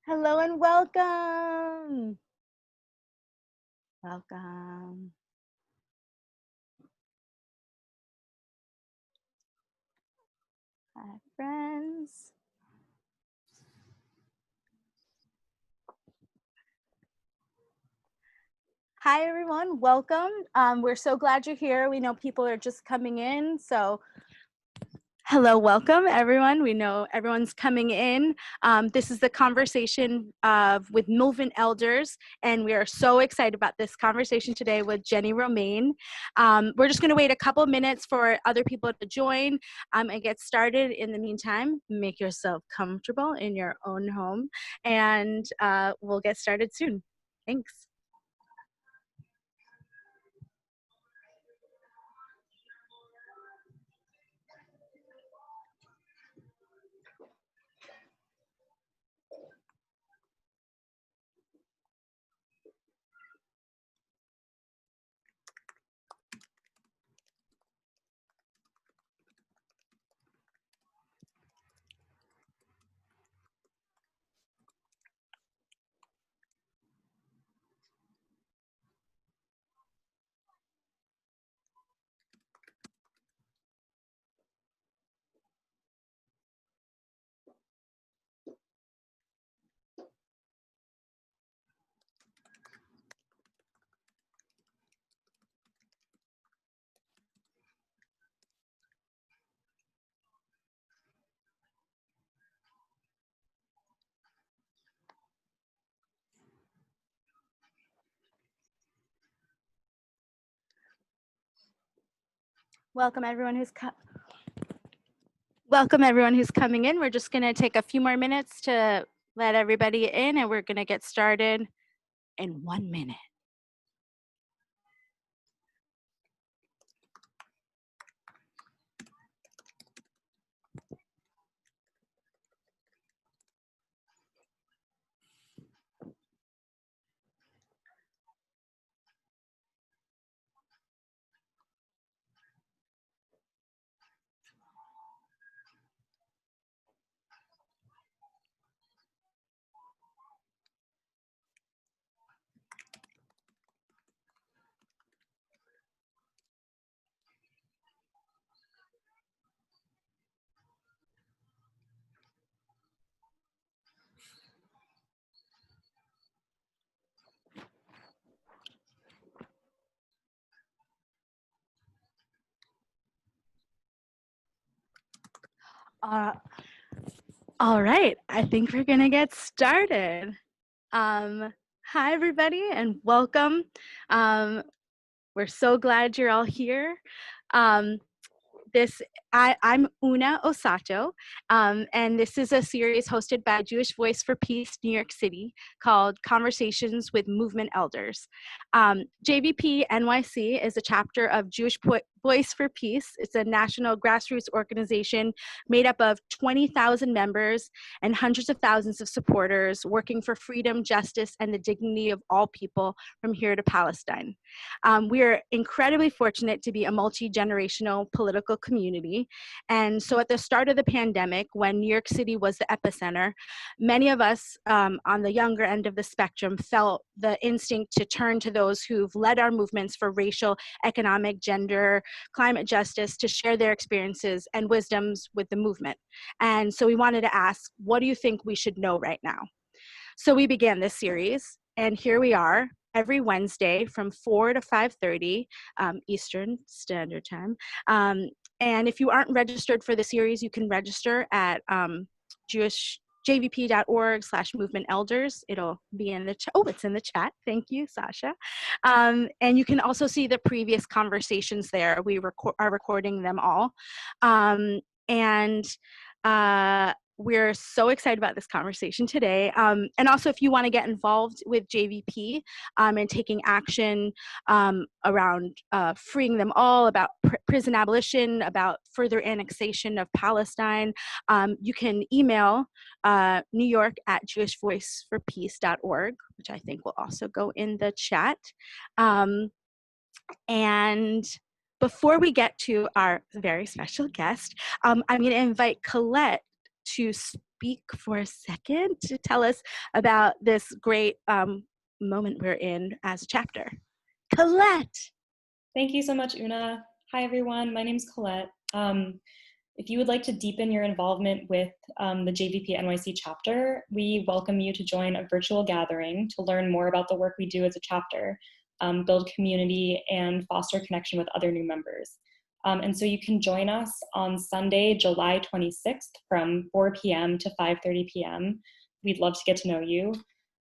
Hello and welcome. Welcome. Hi, friends. Hi, everyone. Welcome. We're so glad you're here. We know people are just coming in, so hello, welcome, everyone. We know everyone's coming in. This is the conversation with movement elders, and we are so excited about this conversation today with Jenny Romaine. We're just going to wait a couple minutes for other people to join and get started. In the meantime, make yourself comfortable in your own home, and we'll get started soon. Thanks. Welcome, everyone who's coming in. We're just going to take a few more minutes to let everybody in, and we're going to get started in 1 minute. All right, I think we're gonna get started. Hi, everybody, and welcome. We're so glad you're all here. I'm Una Osato, and this is a series hosted by Jewish Voice for Peace, New York City, called Conversations with Movement Elders. JVP-NYC is a chapter of Jewish Voice for Peace. It's a national grassroots organization made up of 20,000 members and hundreds of thousands of supporters working for freedom, justice, and the dignity of all people from here to Palestine. We are incredibly fortunate to be a multi-generational political community. And so at the start of the pandemic, when New York City was the epicenter, many of us on the younger end of the spectrum felt the instinct to turn to those who've led our movements for racial, economic, gender, climate justice to share their experiences and wisdoms with the movement. And so we wanted to ask, what do you think we should know right now? So we began this series, and here we are every Wednesday from 4 to 5:30 Eastern Standard Time. And if you aren't registered for the series, you can register at JVP.org/movement elders. It'll be in the chat. Oh, it's in the chat. Thank you, Sasha. And you can also see the previous conversations there. We are recording them all. We're so excited about this conversation today. And also, if you want to get involved with JVP and taking action around freeing them all, about prison abolition, about further annexation of Palestine, you can email New York at jewishvoiceforpeace.org, which I think will also go in the chat. And before we get to our very special guest, I'm going to invite Colette to speak for a second to tell us about this great moment we're in as a chapter? Colette. Thank you so much, Una. Hi, everyone. My name is Colette. If you would like to deepen your involvement with the JVP-NYC chapter, we welcome you to join a virtual gathering to learn more about the work we do as a chapter, build community, and foster connection with other new members. And so you can join us on Sunday, July 26th from 4 p.m. to 5:30 p.m. We'd love to get to know you.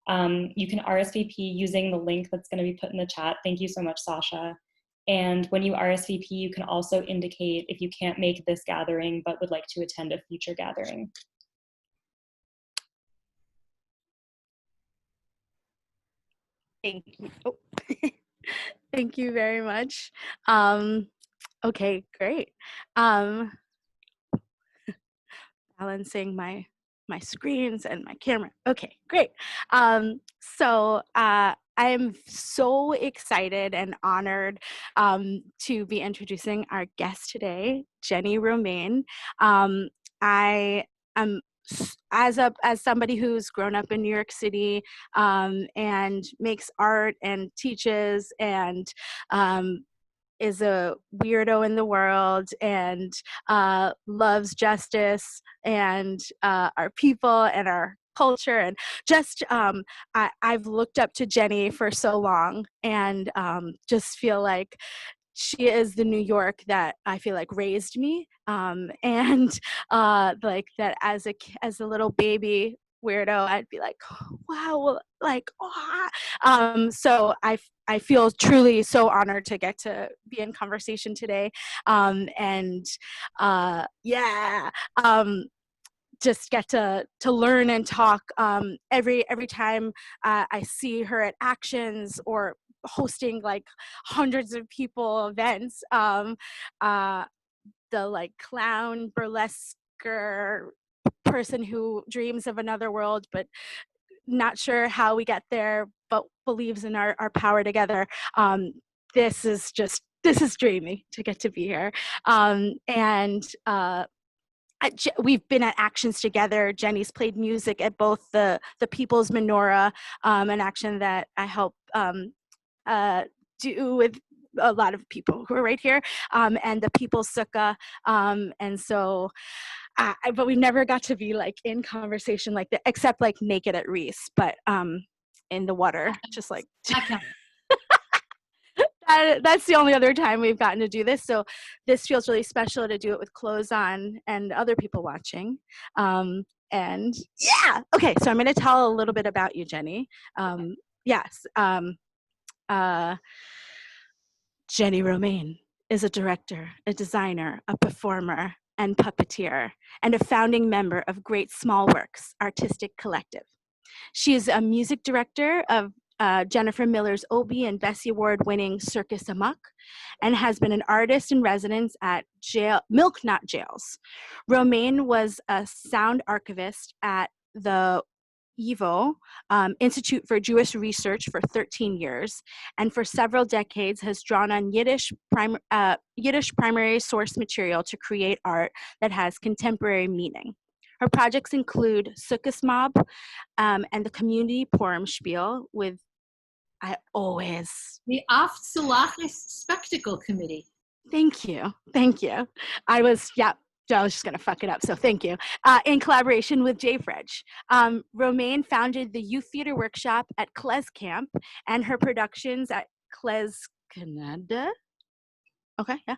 You can RSVP using the link that's going to be put in the chat. Thank you so much, Sasha. And when you RSVP, you can also indicate if you can't make this gathering but would like to attend a future gathering. Thank you. Oh. Thank you very much. Okay, great. Balancing my screens and my camera. Okay, great. So I am so excited and honored to be introducing our guest today, Jenny Romaine. I am as somebody who's grown up in New York City and makes art and teaches and is a weirdo in the world and loves justice and our people and our culture, and just I've looked up to Jenny for so long and just feel like she is the New York that I feel like raised me, and like that as a little baby weirdo, I'd be like, wow, like, so I feel truly so honored to get to be in conversation today, and yeah. Just get to learn and talk every time I see her at actions or hosting like hundreds of people events. The like clown burlesque person who dreams of another world but not sure how we get there, but believes in our power together. This is dreamy to get to be here. And we've been at actions together. Jenny's played music at both the People's Menorah, an action that I help do with a lot of people who are right here, and the People's Sukkot. And so, but we never got to be like in conversation like that, except like naked at Reese, but in the water, just like. That's the only other time we've gotten to do this. So this feels really special to do it with clothes on and other people watching. And yeah, okay, so I'm going to tell a little bit about you, Jenny. Yes, Jenny Romaine is a director, a designer, a performer, and puppeteer, and a founding member of Great Small Works Artistic Collective. She is a music director of Jennifer Miller's Obie and Bessie Award-winning Circus Amok, and has been an artist in residence at Milk Not Jails. Romain was a sound archivist at the IVO, Institute for Jewish Research, for 13 years, and for several decades has drawn on Yiddish primary source material to create art that has contemporary meaning. Her projects include Sukkot Mob and the Community Purim Spiel with the Aft Salachis Spectacle Committee. Thank you. I was just gonna fuck it up, so thank you. In collaboration with Jay Fredge. Romaine founded the Youth Theater Workshop at Kles Camp and her productions at Kles Canada. Okay, yeah.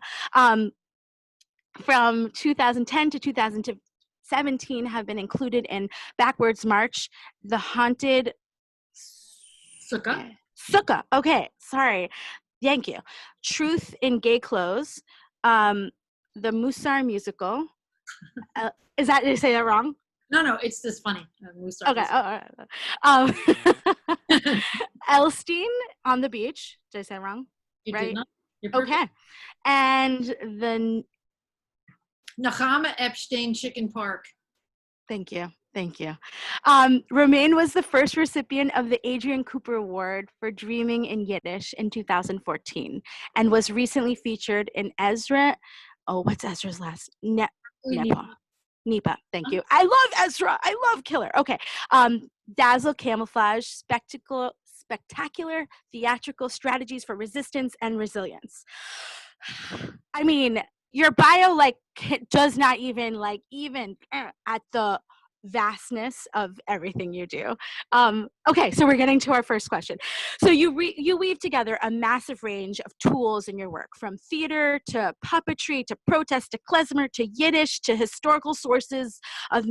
From 2010 to 2017 have been included in Backwards March, The Haunted Sukkot. Okay, sorry. Thank you. Truth in Gay Clothes, the Musar musical. Did I say that wrong? No, it's just funny. Okay. Elstein on the Beach. Did I say it wrong? You right? did not. Okay. And the Nechama Epstein Chicken Park. Thank you. Romain was the first recipient of the Adrian Cooper Award for Dreaming in Yiddish in 2014 and was recently featured in Ezra. Oh, what's Ezra's last? Nepo. Nipa, thank you. I love Ezra. I love Killer. Okay. Dazzle, camouflage, spectacular theatrical strategies for resistance and resilience. I mean, your bio does not even at the vastness of everything you do. Okay, so we're getting to our first question. So you weave together a massive range of tools in your work, from theater to puppetry to protest to klezmer to Yiddish to historical sources of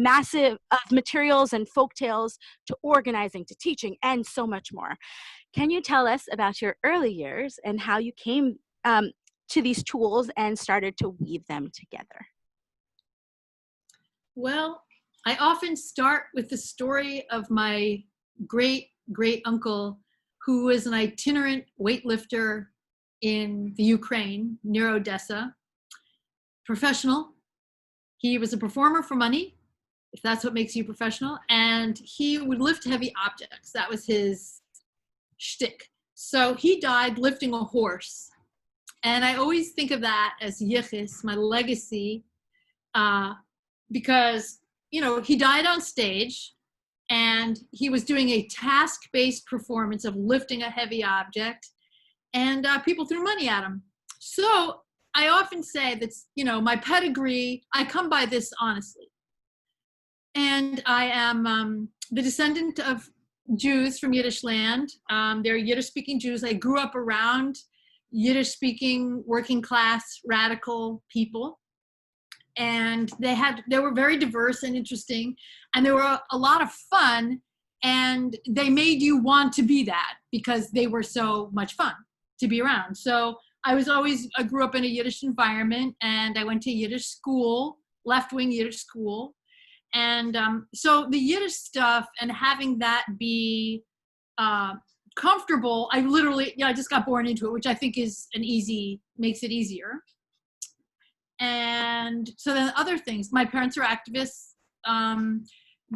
materials and folktales to organizing to teaching and so much more. Can you tell us about your early years and how you came to these tools and started to weave them together? Well, I often start with the story of my great uncle, who was an itinerant weightlifter in the Ukraine, near Odessa, professional. He was a performer for money, if that's what makes you professional, and he would lift heavy objects. That was his shtick. So he died lifting a horse. And I always think of that as yichus, my legacy, because, you know, he died on stage and he was doing a task-based performance of lifting a heavy object, and people threw money at him. So I often say that's, you know, my pedigree, I come by this honestly. And I am the descendant of Jews from Yiddish land. They're Yiddish-speaking Jews. I grew up around Yiddish-speaking, working-class, radical people. And they were very diverse and interesting, and they were a lot of fun, and they made you want to be that because they were so much fun to be around. So I grew up in a Yiddish environment, and I went to Yiddish school, left-wing Yiddish school. And so the Yiddish stuff and having that be comfortable, I just got born into it, which I think makes it easier. And so then other things, my parents are activists,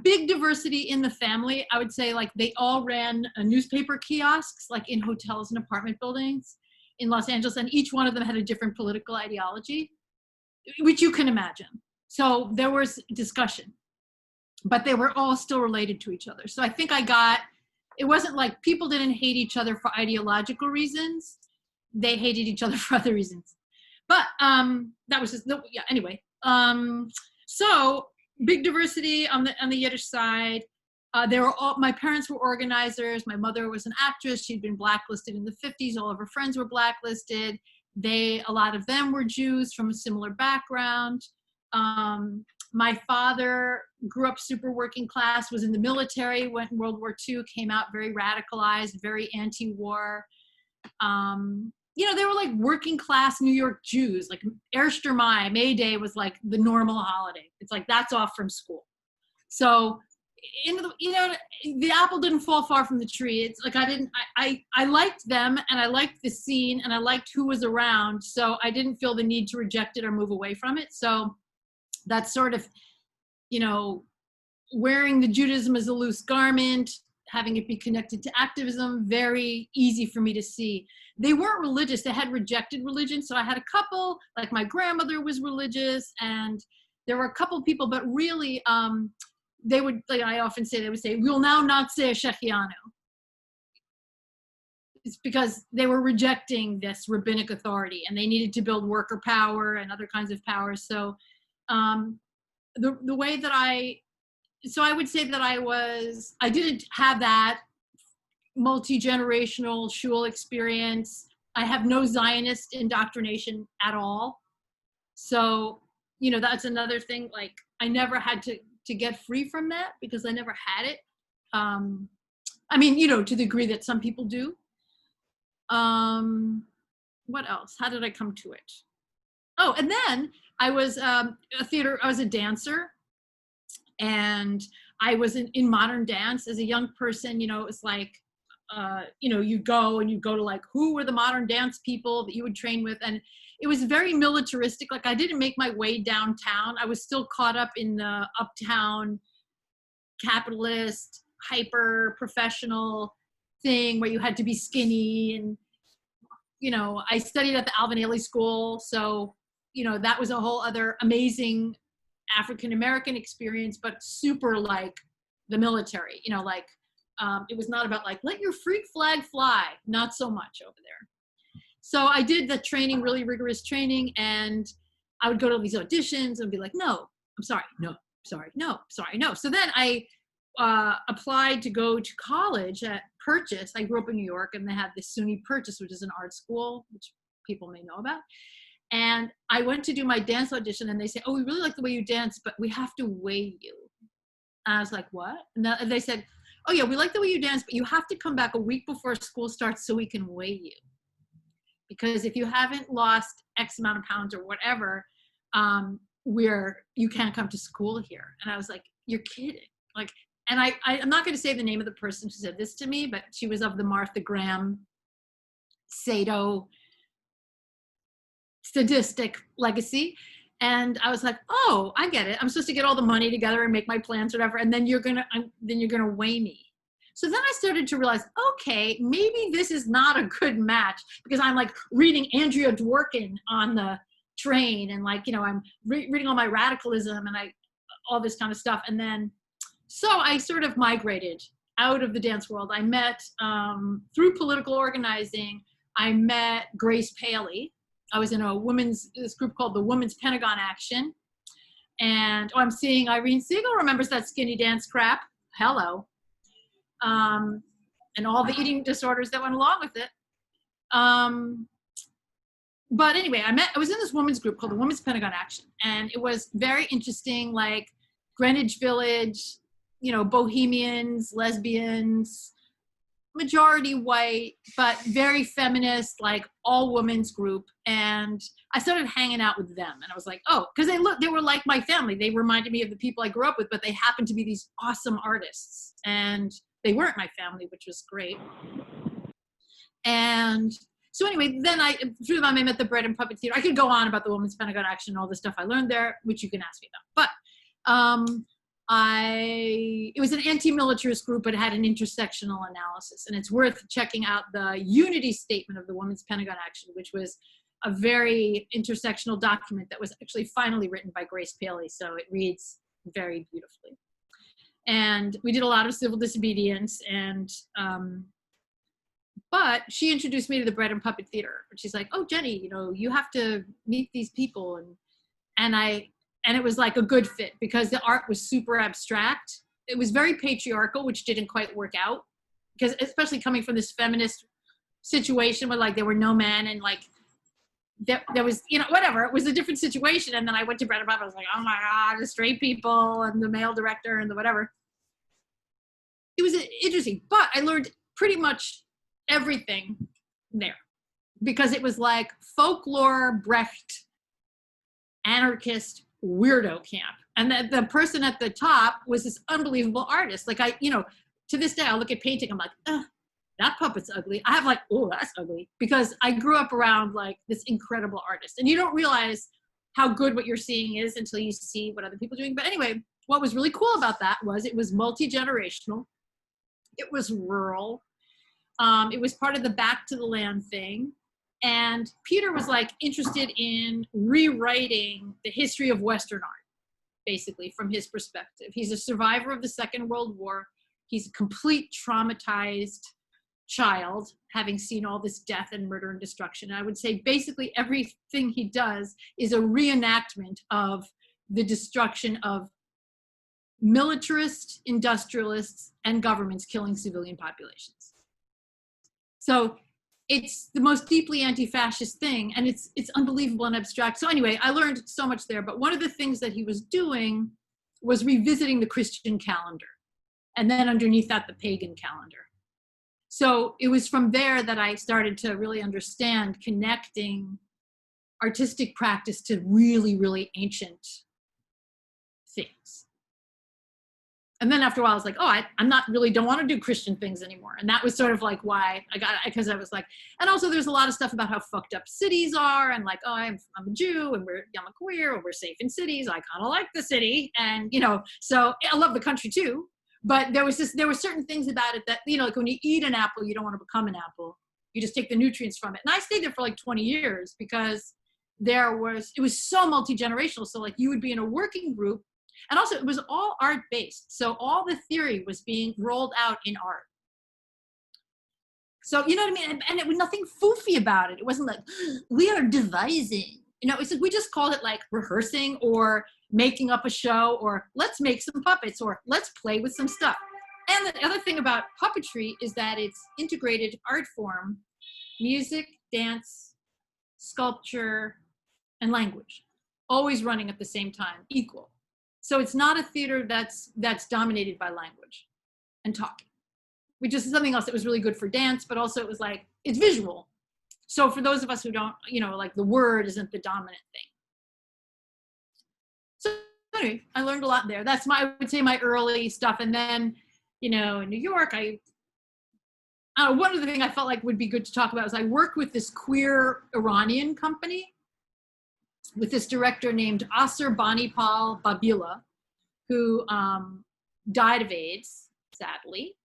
big diversity in the family. I would say like they all ran newspaper kiosks, like in hotels and apartment buildings in Los Angeles. And each one of them had a different political ideology, which you can imagine. So there was discussion, but they were all still related to each other. So I think it wasn't like people didn't hate each other for ideological reasons. They hated each other for other reasons. But that was just, anyway. So big diversity on the Yiddish side. My parents were organizers. My mother was an actress. She'd been blacklisted in the 50s. All of her friends were blacklisted. A lot of them were Jews from a similar background. My father grew up super working class, was in the military, went in World War II, came out very radicalized, very anti-war. They were like working class New York Jews, like Erster Mai, May Day was like the normal holiday. It's like, that's off from school. So, the apple didn't fall far from the tree. It's like, I liked them, and I liked the scene, and I liked who was around. So I didn't feel the need to reject it or move away from it. So that's sort of, wearing the Judaism as a loose garment, having it be connected to activism, very easy for me to see. They weren't religious. They had rejected religion. So I had a couple, like my grandmother was religious, and there were a couple of people, but really, they would, like I often say, we will now not say a Shechianu. It's because they were rejecting this rabbinic authority, and they needed to build worker power and other kinds of power. So the way that I would say that I didn't have that multi-generational shul experience. I have no Zionist indoctrination at all. So, that's another thing. Like, I never had to get free from that because I never had it. To the degree that some people do. What else? How did I come to it? Oh, and then I was I was a dancer, and I was in modern dance as a young person. It was like, you go to like, who were the modern dance people that you would train with? And it was very militaristic. Like, I didn't make my way downtown. I was still caught up in the uptown capitalist, hyper professional thing where you had to be skinny. And, I studied at the Alvin Ailey School. So, that was a whole other amazing African-American experience, but super like the military, you know, like it was not about like, let your freak flag fly. Not so much over there. So I did the training, really rigorous training, and I would go to these auditions and be like, no, I'm sorry, no, sorry, no, sorry, no. So then I applied to go to college at Purchase. I grew up in New York, and they had this SUNY Purchase, which is an art school, which people may know about. And I went to do my dance audition, and they say, oh, we really like the way you dance, but we have to weigh you. And I was like, what? And they said, oh yeah, we like the way you dance, but you have to come back a week before school starts so we can weigh you. Because if you haven't lost X amount of pounds or whatever, you can't come to school here. And I was like, you're kidding. Like, and I'm not going to say the name of the person who said this to me, but she was of the Martha Graham, Sato, sadistic legacy. And I was like, oh, I get it. I'm supposed to get all the money together and make my plans, whatever. And then you're gonna weigh me. So then I started to realize, okay, maybe this is not a good match, because I'm like reading Andrea Dworkin on the train, and like, you know, I'm reading all my radicalism and all this kind of stuff. And then, so I sort of migrated out of the dance world. I met, through political organizing, I met Grace Paley. I was in this group called the Women's Pentagon Action. And I'm seeing Irene Siegel remembers that skinny dance crap. Hello. And all the eating disorders that went along with it. But anyway, I was in this women's group called the Women's Pentagon Action. And it was very interesting, like Greenwich Village, you know, bohemians, lesbians, majority white, but very feminist, like all women's group. And I started hanging out with them, and I was like, oh, because they were like my family. They reminded me of the people I grew up with, but they happened to be these awesome artists, and they weren't my family, which was great. And so anyway, then through them, I met the Bread and Puppet Theater. I could go on about the Women's Pentagon Action and all the stuff I learned there, which you can ask me about. But it was an anti-militarist group, but it had an intersectional analysis. And it's worth checking out the unity statement of the Women's Pentagon Action, which was a very intersectional document that was actually finally written by Grace Paley. So it reads very beautifully. And we did a lot of civil disobedience, and but she introduced me to the Bread and Puppet Theater. She's like, oh, Jenny, you know, you have to meet these people. And it was like a good fit, because the art was super abstract. It was very patriarchal, which didn't quite work out, because especially coming from this feminist situation where like there were no men, and like there was, you know, whatever, it was a different situation. And then I went to Bread and Puppet. I was like, oh my God, the straight people and the male director and the whatever. It was interesting, but I learned pretty much everything there, because it was like folklore, Brecht, anarchist, weirdo camp. And the person at the top was this unbelievable artist. Like to this day, I look at painting, I'm like, ugh, that puppet's ugly. I have like, oh, that's ugly, because I grew up around like this incredible artist. And you don't realize how good what you're seeing is until you see what other people are doing. But anyway, what was really cool about that was it was multi-generational. It was rural. It was part of the Back to the Land thing. And Peter was like interested in rewriting the history of Western art, basically from his perspective. He's a survivor of the Second World War. He's a complete traumatized child, having seen all this death and murder and destruction. And I would say basically everything he does is a reenactment of the destruction of militarists, industrialists, and governments killing civilian populations. So it's the most deeply anti-fascist thing, and it's unbelievable and abstract. So anyway, I learned so much there, but one of the things that he was doing was revisiting the Christian calendar, and then underneath that, the pagan calendar. So it was from there that I started to really understand connecting artistic practice to really, really ancient things. And then after a while, I was like, oh, I'm not really, don't want to do Christian things anymore. And that was sort of like why I got, because I was like, and also there's a lot of stuff about how fucked up cities are, and like, oh, I'm a Jew, and I'm a queer, and we're safe in cities. I kind of like the city. And, you know, so I love the country too. But there were certain things about it that, you know, like when you eat an apple, you don't want to become an apple. You just take the nutrients from it. And I stayed there for like 20 years because it was so multi-generational. So like you would be in a working group, and also it was all art based. So all the theory was being rolled out in art. So, you know what I mean? And it was nothing foofy about it. It wasn't like, we are devising. You know, it's like, we just called it like rehearsing or making up a show, or let's make some puppets, or let's play with some stuff. And the other thing about puppetry is that it's integrated art form, music, dance, sculpture, and language, always running at the same time, equal. So it's not a theater that's dominated by language and talking, which is something else that was really good for dance, but also it was like, it's visual. So for those of us who don't, you know, like the word isn't the dominant thing. So anyway, I learned a lot there. That's I would say my early stuff. And then, you know, in New York, one of the things I felt like would be good to talk about is I worked with this queer Iranian company with this director named Asr Banipal Babila, who died of AIDS, sadly.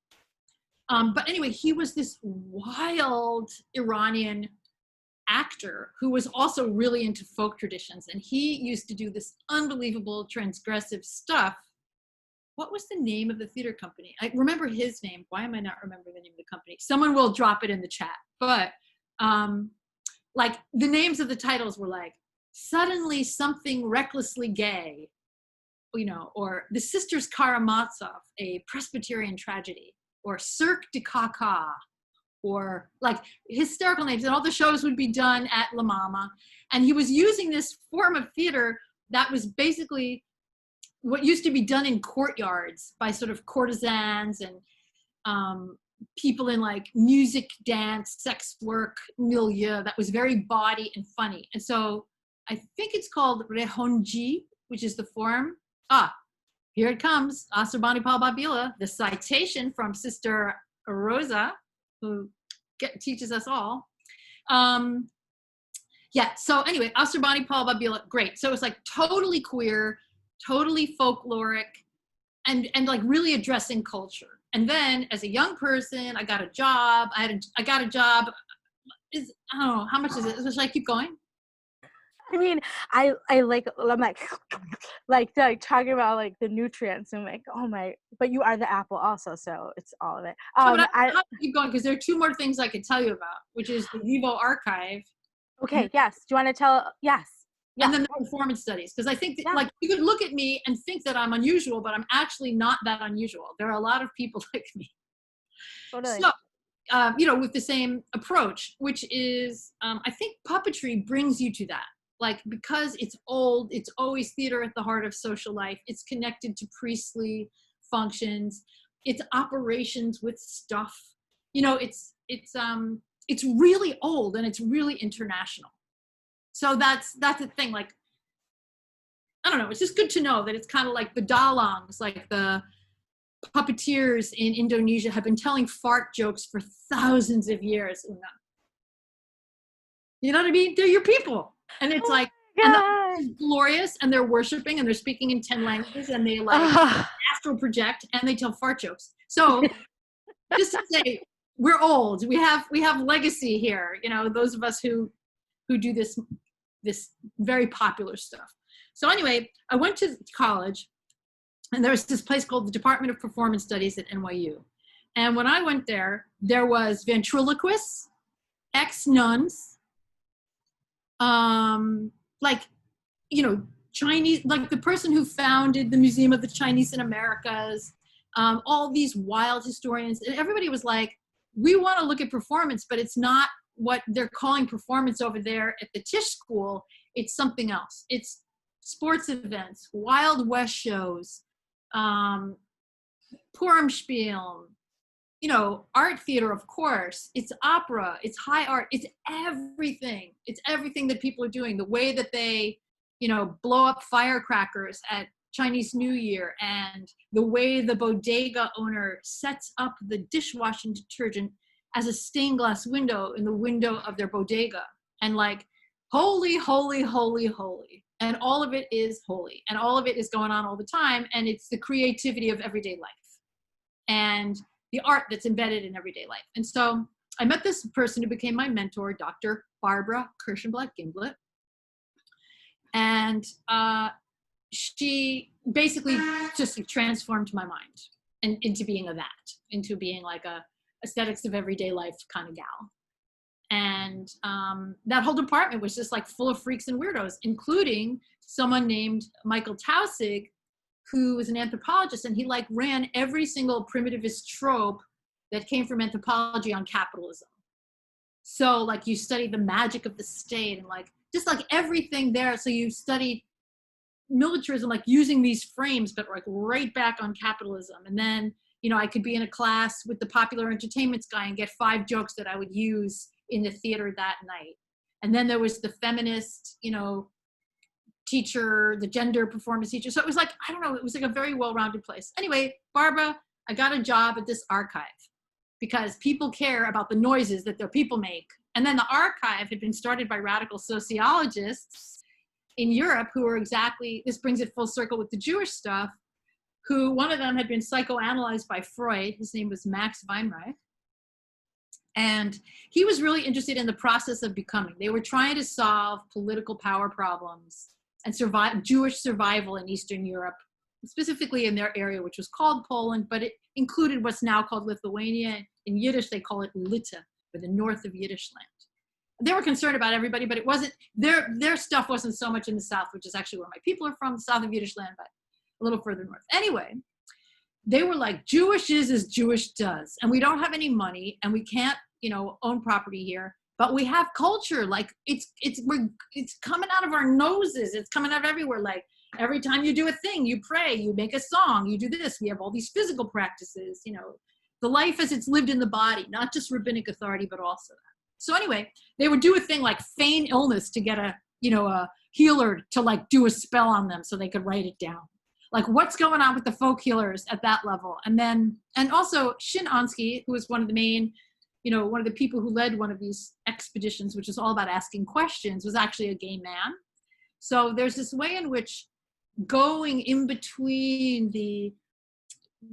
But anyway, he was this wild Iranian actor who was also really into folk traditions. And he used to do this unbelievable transgressive stuff. What was the name of the theater company? I remember his name. Why am I not remembering the name of the company? Someone will drop it in the chat. But like the names of the titles were like, Suddenly Something Recklessly Gay, you know, or The Sisters Karamazov, a Presbyterian Tragedy, or Cirque de Caca, or like hysterical names. And all the shows would be done at La Mama. And he was using this form of theater that was basically what used to be done in courtyards by sort of courtesans and people in like music, dance, sex work milieu that was very bawdy and funny. And so I think it's called Rehonji, which is the form. Here it comes, Asr Banipal Babila, the citation from Sister Rosa, who teaches us all. Yeah, so anyway, Asr Banipal Babila, great. So it's like totally queer, totally folkloric, and like really addressing culture. And then as a young person, I got a job. I got a job. I don't know, how much is it? Should I keep going? I mean, I'm like talking about like the nutrients. I'm like, oh my, but you are the apple also, so it's all of it. But I keep going because there are two more things I could tell you about, which is the Vivo Archive. Okay, yes. Do you want to tell? Yes. Yeah. And then the performance studies, because I think that, like, you could look at me and think that I'm unusual, but I'm actually not that unusual. There are a lot of people like me. Totally. So, you know, with the same approach, which is, I think puppetry brings you to that. Like, because it's old, it's always theater at the heart of social life. It's connected to priestly functions. It's operations with stuff. You know, it's really old and it's really international. So that's the thing. Like, I don't know. It's just good to know that it's kind of like the dalangs, like the puppeteers in Indonesia have been telling fart jokes for thousands of years. You know what I mean? They're your people. And it's like, and they're glorious, and they're worshiping, and they're speaking in 10 languages, and they like astral project, and they tell fart jokes. So just to say, we're old. We have legacy here. You know, those of us who do this very popular stuff. So anyway, I went to college, and there was this place called the Department of Performance Studies at NYU. And when I went there was ventriloquists, ex-nuns, like, you know, Chinese, like the person who founded the Museum of the Chinese in Americas, all these wild historians, and everybody was like, we want to look at performance, but it's not what they're calling performance over there at the Tisch School. It's something else. It's sports events, Wild West shows, Purimspiel, you know, art theater, of course. It's opera, it's high art, it's everything. It's everything that people are doing. The way that they, you know, blow up firecrackers at Chinese New Year, and the way the bodega owner sets up the dishwashing detergent as a stained glass window in the window of their bodega. And like, holy, holy, holy, holy. And all of it is holy. And all of it is going on all the time. And it's the creativity of everyday life and the art that's embedded in everyday life. And so I met this person who became my mentor, Dr. Barbara Kirschenblatt Gimblett. And she basically just transformed my mind into being into being like a aesthetics of everyday life kind of gal. And that whole department was just like full of freaks and weirdos, including someone named Michael Taussig, who was an anthropologist, and he like ran every single primitivist trope that came from anthropology on capitalism. So like you study the magic of the state and like just like everything there. So you studied militarism, like using these frames, but like right back on capitalism. And then, you know, I could be in a class with the popular entertainments guy and get 5 jokes that I would use in the theater that night. And then there was the feminist, you know, teacher, the gender performance teacher. So it was like, I don't know, it was like a very well-rounded place. Anyway, Barbara, I got a job at this archive because people care about the noises that their people make. And then the archive had been started by radical sociologists in Europe who were exactly, this brings it full circle with the Jewish stuff, who one of them had been psychoanalyzed by Freud. His name was Max Weinreich. And he was really interested in the process of becoming. They were trying to solve political power problems and Jewish survival in Eastern Europe, specifically in their area, which was called Poland, but it included what's now called Lithuania. In Yiddish, they call it Lita, or the north of Yiddish land. They were concerned about everybody, but it wasn't, their stuff wasn't so much in the south, which is actually where my people are from, the south of Yiddish land, but a little further north. Anyway, they were like, Jewish is as Jewish does, and we don't have any money, and we can't, you know, own property here, but we have culture. Like it's coming out of our noses. It's coming out of everywhere. Like every time you do a thing, you pray, you make a song, you do this. We have all these physical practices, you know, the life as it's lived in the body, not just rabbinic authority, but also that. So anyway, they would do a thing like feign illness to get a, you know, a healer to like do a spell on them so they could write it down. Like what's going on with the folk healers at that level? And also Shin Onsky, who was one of the main, you know, one of the people who led one of these expeditions, which is all about asking questions, was actually a gay man. So there's this way in which going in between the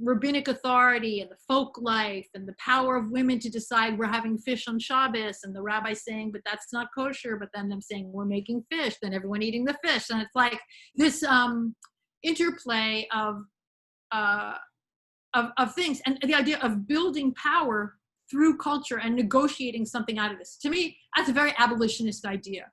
rabbinic authority and the folk life and the power of women to decide we're having fish on Shabbos, and the rabbi saying, but that's not kosher, but then them saying we're making fish, then everyone eating the fish. And it's like this interplay of things, and the idea of building power through culture and negotiating something out of this. To me, that's a very abolitionist idea.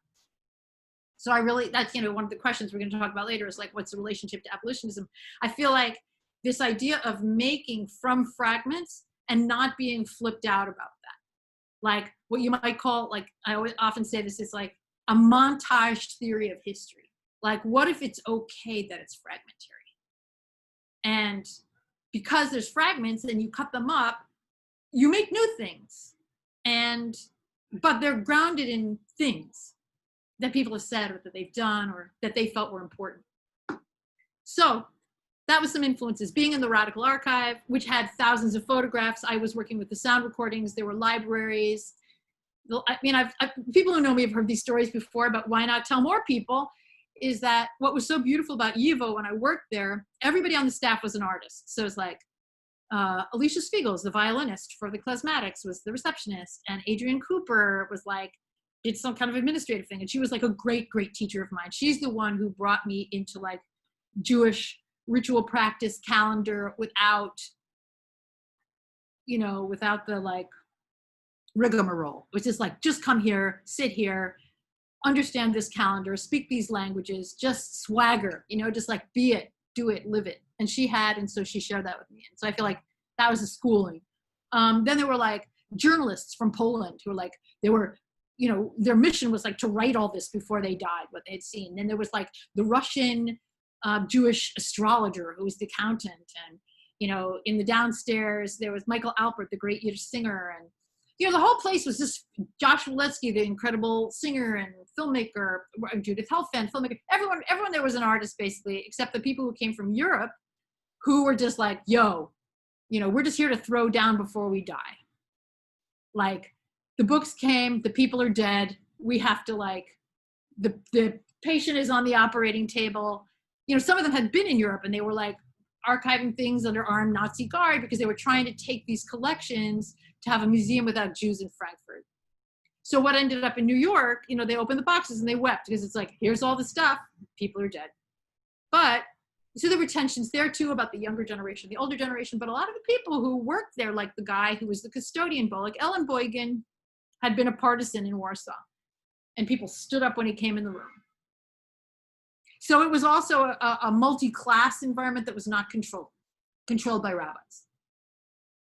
So I really, that's, you know, one of the questions we're going to talk about later is like, what's the relationship to abolitionism? I feel like this idea of making from fragments and not being flipped out about that. Like what you might call, like, I always often say this, is like a montage theory of history. Like, what if it's okay that it's fragmentary? And because there's fragments and you cut them up, you make new things, but they're grounded in things that people have said or that they've done or that they felt were important. So that was some influences. Being in the Radical Archive, which had thousands of photographs. I was working with the sound recordings. There were libraries. I mean, people who know me have heard these stories before, but why not tell more people? Is that what was so beautiful about YIVO when I worked there, everybody on the staff was an artist. So it's like, Alicia Spiegels, the violinist for the Klezmatics, was the receptionist, and Adrienne Cooper was like, did some kind of administrative thing, and she was like a great, great teacher of mine. She's the one who brought me into like Jewish ritual practice calendar without, you know, without the like rigmarole, which is like, just come here, sit here, understand this calendar, speak these languages, just swagger, you know, just like be it, do it, live it. And she had, and so she shared that with me. And so I feel like that was a schooling. Then there were like journalists from Poland who were like, they were, you know, their mission was like to write all this before they died, what they had seen. Then there was like the Russian Jewish astrologer who was the accountant. And, you know, in the downstairs, there was Michael Alpert, the great Yiddish singer. And, you know, the whole place was just Josh Waletsky, the incredible singer and filmmaker, Judith Helfand, filmmaker. Everyone there was an artist basically, except the people who came from Europe, who were just like, yo, you know, we're just here to throw down before we die. Like, the books came, the people are dead. We have to like, the patient is on the operating table. You know, some of them had been in Europe and they were like archiving things under armed Nazi guard because they were trying to take these collections to have a museum without Jews in Frankfurt. So what ended up in New York, you know, they opened the boxes and they wept because it's like, here's all the stuff, people are dead. But so there were tensions there too about the younger generation, the older generation, but a lot of the people who worked there, like the guy who was the custodian, like Ellen Boygan, had been a partisan in Warsaw, and people stood up when he came in the room. So it was also a multi-class environment that was not controlled by rabbis.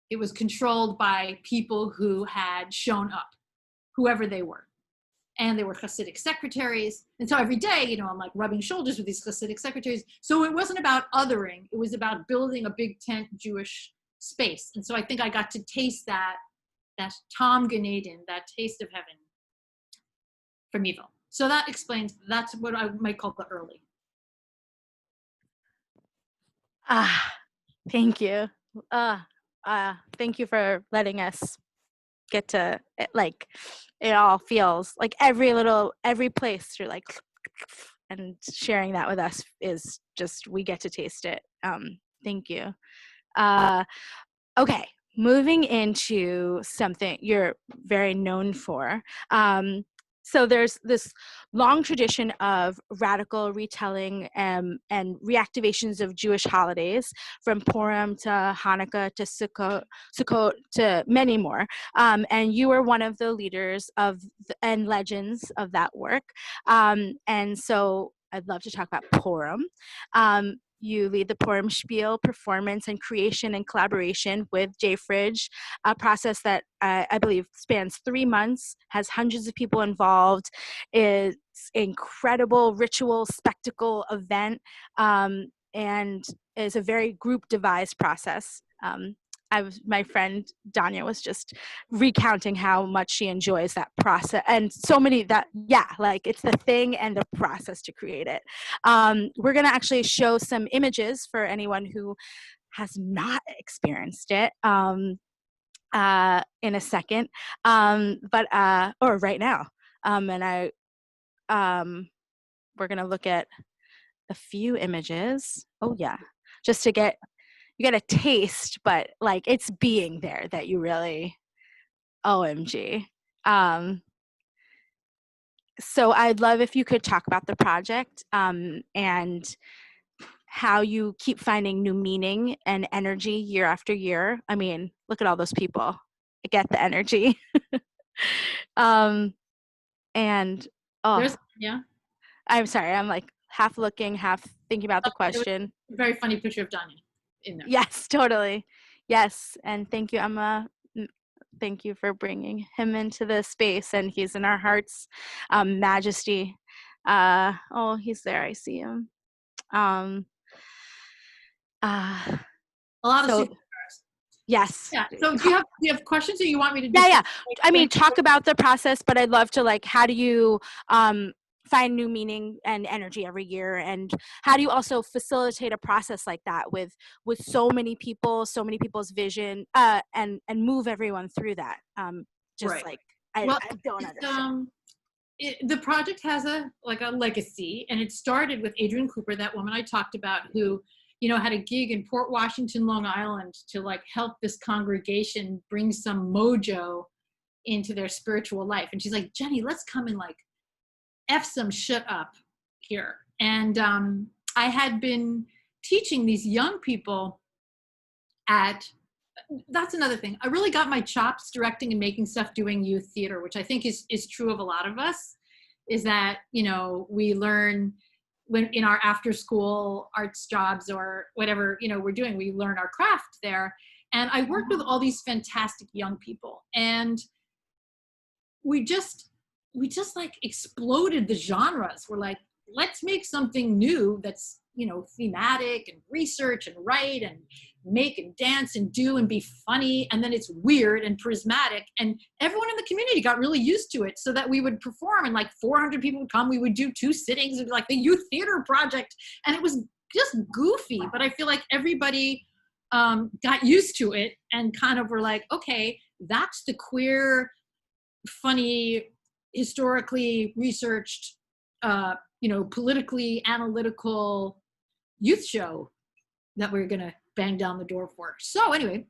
It was controlled by people who had shown up, whoever they were. And they were Hasidic secretaries. And so every day, you know, I'm like rubbing shoulders with these Hasidic secretaries. So it wasn't about othering. It was about building a big tent Jewish space. And so I think I got to taste that Tom Gan Eden, that taste of heaven from evil. So that explains, that's what I might call the early. Thank you. Thank you for letting us get to it. Like, it all feels like every place you're like, and sharing that with us is just, we get to taste it. Thank you. Okay, moving into something you're very known for. So there's this long tradition of radical retelling and reactivations of Jewish holidays, from Purim to Hanukkah to Sukkot to many more. And you are one of the leaders of and legends of that work. And so I'd love to talk about Purim. You lead the Purim Spiel performance and creation and collaboration with Jay Fridge, a process that I believe spans 3 months, has hundreds of people involved, is incredible ritual spectacle event, and is a very group devised process. My friend Danya was just recounting how much she enjoys that process, and so many like it's the thing and the process to create it. We're gonna actually show some images for anyone who has not experienced it in a second, or right now. We're gonna look at a few images. Oh yeah, just to get a taste, but like it's being there that you really, OMG. So I'd love if you could talk about the project, and how you keep finding new meaning and energy year after year. I mean, look at all those people. I get the energy. And Yeah. I'm sorry, I'm like half looking, half thinking about the question. Very funny picture of Danya in there. Yes, totally. Yes, and thank you, Emma. Thank you for bringing him into the space, and he's in our hearts. Majesty. Oh, he's there. I see him. A lot of superstars. Yes. Yeah. So do you have questions, or you want me to do? Yeah. I mean, talk about the process, but I'd love to, like, how do you find new meaning and energy every year, and how do you also facilitate a process like that with so many people, so many people's vision, and move everyone through that? Just right. Like I don't understand. The project has a legacy, and it started with Adrienne Cooper, that woman I talked about, who, you know, had a gig in Port Washington, Long Island, to like help this congregation bring some mojo into their spiritual life. And she's like, Jenny, let's come and like F some shit up here. And I had been teaching these young people that's another thing. I really got my chops directing and making stuff doing youth theater, which I think is true of a lot of us, is that, you know, we learn when in our after school arts jobs or whatever, you know, we're doing, we learn our craft there. And I worked with all these fantastic young people, and we just like exploded the genres. We're like, let's make something new that's, you know, thematic and research and write and make and dance and do and be funny, and then it's weird and prismatic, and everyone in the community got really used to it, so that we would perform and like 400 people would come. We would do 2 sittings. It'd be like the youth theater project, and it was just goofy, but I feel like everybody got used to it and kind of were like, okay, that's the queer, funny, historically researched, you know, politically analytical youth show that we're gonna bang down the door for. So anyway,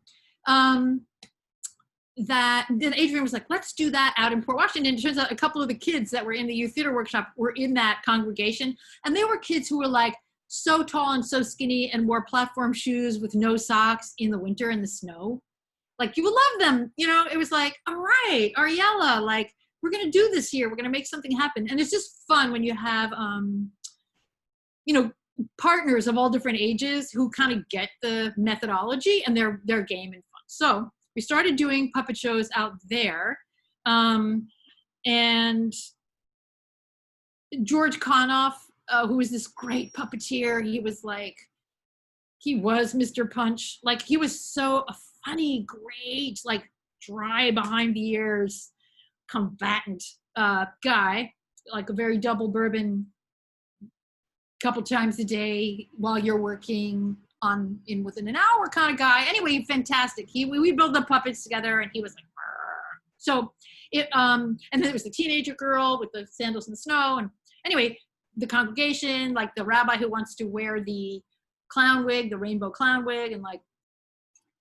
that then Adrian was like, let's do that out in Port Washington. It turns out a couple of the kids that were in the youth theater workshop were in that congregation. And they were kids who were like so tall and so skinny and wore platform shoes with no socks in the winter in the snow. Like, you would love them. You know, it was like, all right, Ariella, like, we're going to do this here. We're going to make something happen. And it's just fun when you have, you know, partners of all different ages who kind of get the methodology and they're game and fun. So we started doing puppet shows out there. And George Knopf, who was this great puppeteer, he was Mr. Punch. Like, he was so a funny, great, like, dry behind the ears, combatant guy, like a very double bourbon couple times a day while you're working within an hour kind of guy. Anyway, fantastic. We built the puppets together and he was like, "Arr." So it, and then there was the teenager girl with the sandals in the snow. And anyway, the congregation, like the rabbi who wants to wear the clown wig, the rainbow clown wig, and like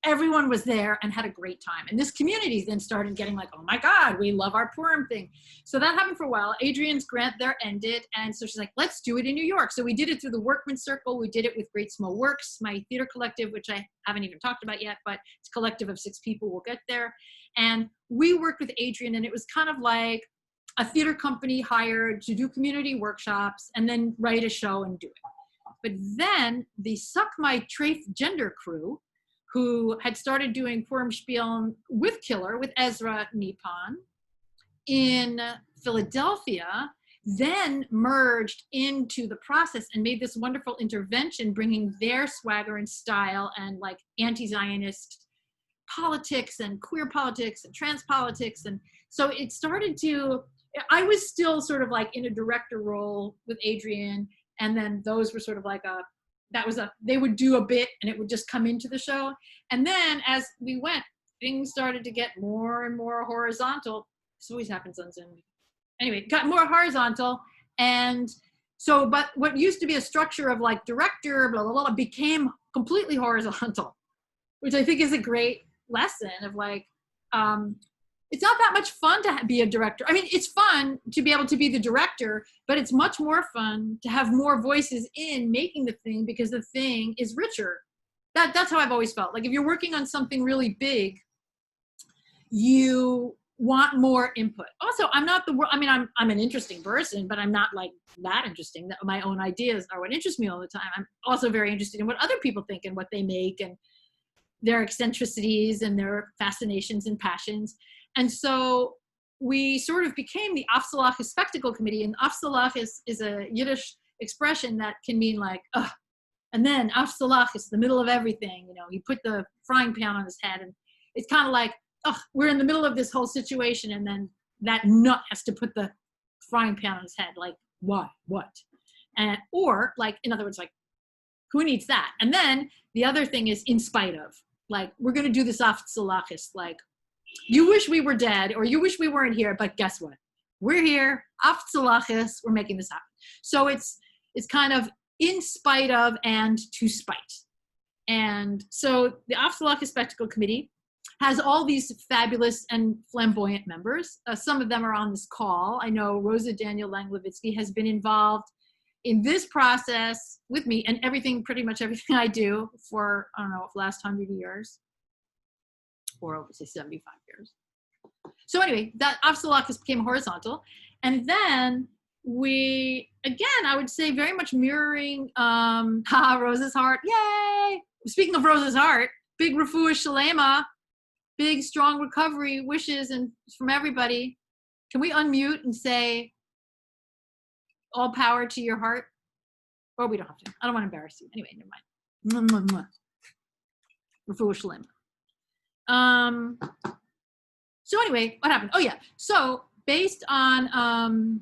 everyone was there and had a great time. And this community then started getting like, oh my God, we love our Purim thing. So that happened for a while. Adrian's grant there ended. And so she's like, let's do it in New York. So we did it through the Workman Circle. We did it with Great Small Works, my theater collective, which I haven't even talked about yet, but it's a collective of 6 people. We'll get there. And we worked with Adrian, and it was kind of like a theater company hired to do community workshops and then write a show and do it. But then the Suck My Trafe Gender crew, who had started doing Purim Spiel with Killer, with Ezra Nippon in Philadelphia, then merged into the process and made this wonderful intervention, bringing their swagger and style and like anti-Zionist politics and queer politics and trans politics. And so it started to, I was still sort of like in a director role with Adrian, and then those were sort of like they would do a bit and it would just come into the show. And then as we went, things started to get more and more horizontal. This always happens on Zoom. Anyway, it got more horizontal. And so, but what used to be a structure of like director, blah, blah, blah, became completely horizontal, which I think is a great lesson of like, it's not that much fun to be a director. I mean, it's fun to be able to be the director, but it's much more fun to have more voices in making the thing because the thing is richer. That's how I've always felt. Like if you're working on something really big, you want more input. Also, I'm an interesting person, but I'm not like that interesting. My own ideas are what interests me all the time. I'm also very interested in what other people think and what they make and their eccentricities and their fascinations and passions. And so we sort of became the Afsalach Spectacle Committee. And Afsalach is a Yiddish expression that can mean like, ugh. And then Afsalach is the middle of everything. You know, you put the frying pan on his head, and it's kind of like, ugh, we're in the middle of this whole situation, and then that nut has to put the frying pan on his head. Like, why? What? And or like, in other words, like, who needs that? And then the other thing is in spite of. Like, we're going to do this Afsalachist, like, you wish we were dead, or you wish we weren't here, but guess what? We're here, Afsalachis, we're making this happen. So it's kind of in spite of and to spite. And so the Afsalachis Spectacle Committee has all these fabulous and flamboyant members. Some of them are on this call. I know Rosa Daniel Lang-Levitsky has been involved in this process with me and pretty much everything I do for, I don't know, the last 100 years. Or over say 75 years. So anyway, that Afsalachis became horizontal. And then we, again, I would say very much mirroring Rosa's Heart. Yay! Speaking of Rosa's Heart, big refuah shalema, big strong recovery wishes and from everybody. Can we unmute and say all power to your heart? Or we don't have to. I don't want to embarrass you. Anyway, never mind. Refuah shalema. So anyway, what happened? Oh yeah. So based on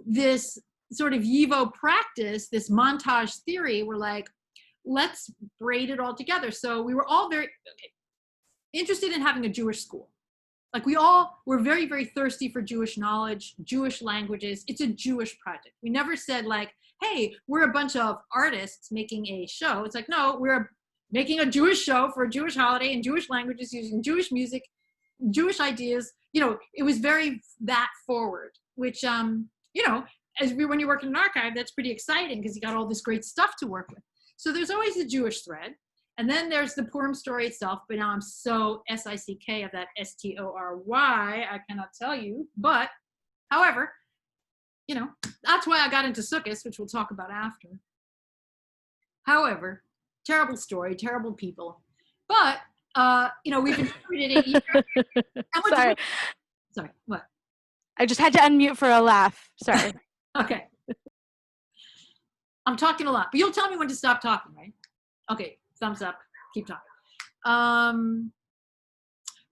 this sort of YIVO practice, this montage theory, we're like, let's braid it all together. So we were all very interested in having a Jewish school. Like we all were very, very thirsty for Jewish knowledge, Jewish languages. It's a Jewish project. We never said like, hey, we're a bunch of artists making a show. It's like, no, we're making a Jewish show for a Jewish holiday in Jewish languages using Jewish music, Jewish ideas, it was very that forward, which, when you work in an archive, that's pretty exciting because you got all this great stuff to work with. So there's always a Jewish thread. And then there's the Purim story itself, but now I'm so S-I-C-K of that S-T-O-R-Y, I cannot tell you. But, however, that's why I got into Sukkot, which we'll talk about after. However, terrible story, terrible people. But, we've been married 8 years. Sorry. Sorry, what? I just had to unmute for a laugh. Sorry. Okay. I'm talking a lot, but you'll tell me when to stop talking, right? Okay, thumbs up, keep talking.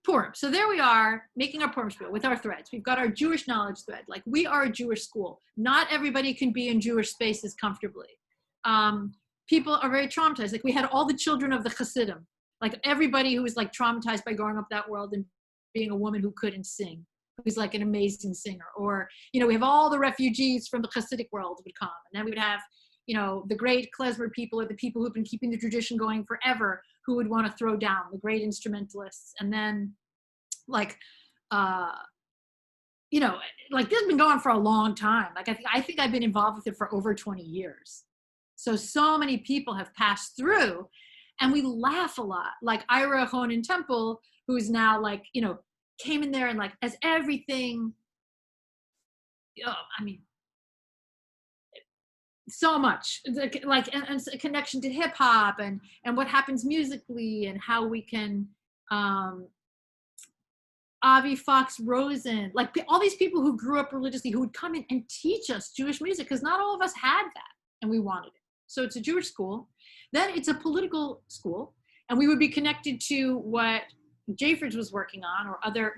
Purim. So there we are, making our Purim spiel with our threads. We've got our Jewish knowledge thread. Like, we are a Jewish school. Not everybody can be in Jewish spaces comfortably. People are very traumatized. Like, we had all the children of the Hasidim. Like, everybody who was like traumatized by growing up that world and being a woman who couldn't sing, who's like an amazing singer. Or, we have all the refugees from the Hasidic world would come. And then we would have, the great klezmer people, or the people who've been keeping the tradition going forever, who would want to throw down, the great instrumentalists. And then, like this has been going for a long time. Like, I think I've been involved with it for over 20 years. So many people have passed through, and we laugh a lot. Like Ira Honan Temple, who's now came in there and as everything, so much and a connection to hip hop and what happens musically and how we can, Avi Fox Rosen, all these people who grew up religiously, who would come in and teach us Jewish music, because not all of us had that and we wanted it. So it's a Jewish school. Then it's a political school, and we would be connected to what Jayfridge was working on, or other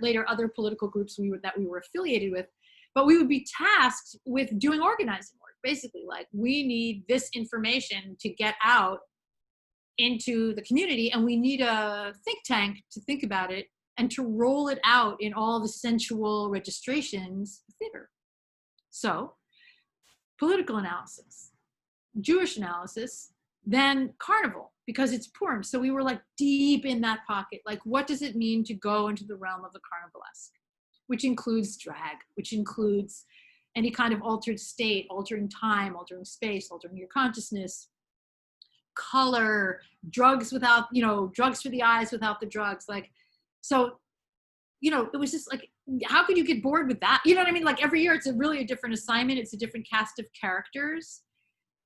political groups that we were affiliated with. But we would be tasked with doing organizing work, basically. Like, we need this information to get out into the community, and we need a think tank to think about it and to roll it out in all the sensual registrations of theater. So, political analysis, Jewish analysis, then carnival, because it's Purim. So we were deep in that pocket. What does it mean to go into the realm of the carnivalesque, which includes drag, which includes any kind of altered state, altering time, altering space, altering your consciousness, color, drugs without, drugs for the eyes without the drugs. So, it was just how could you get bored with that? You know what I mean? Every year it's really a different assignment. It's a different cast of characters.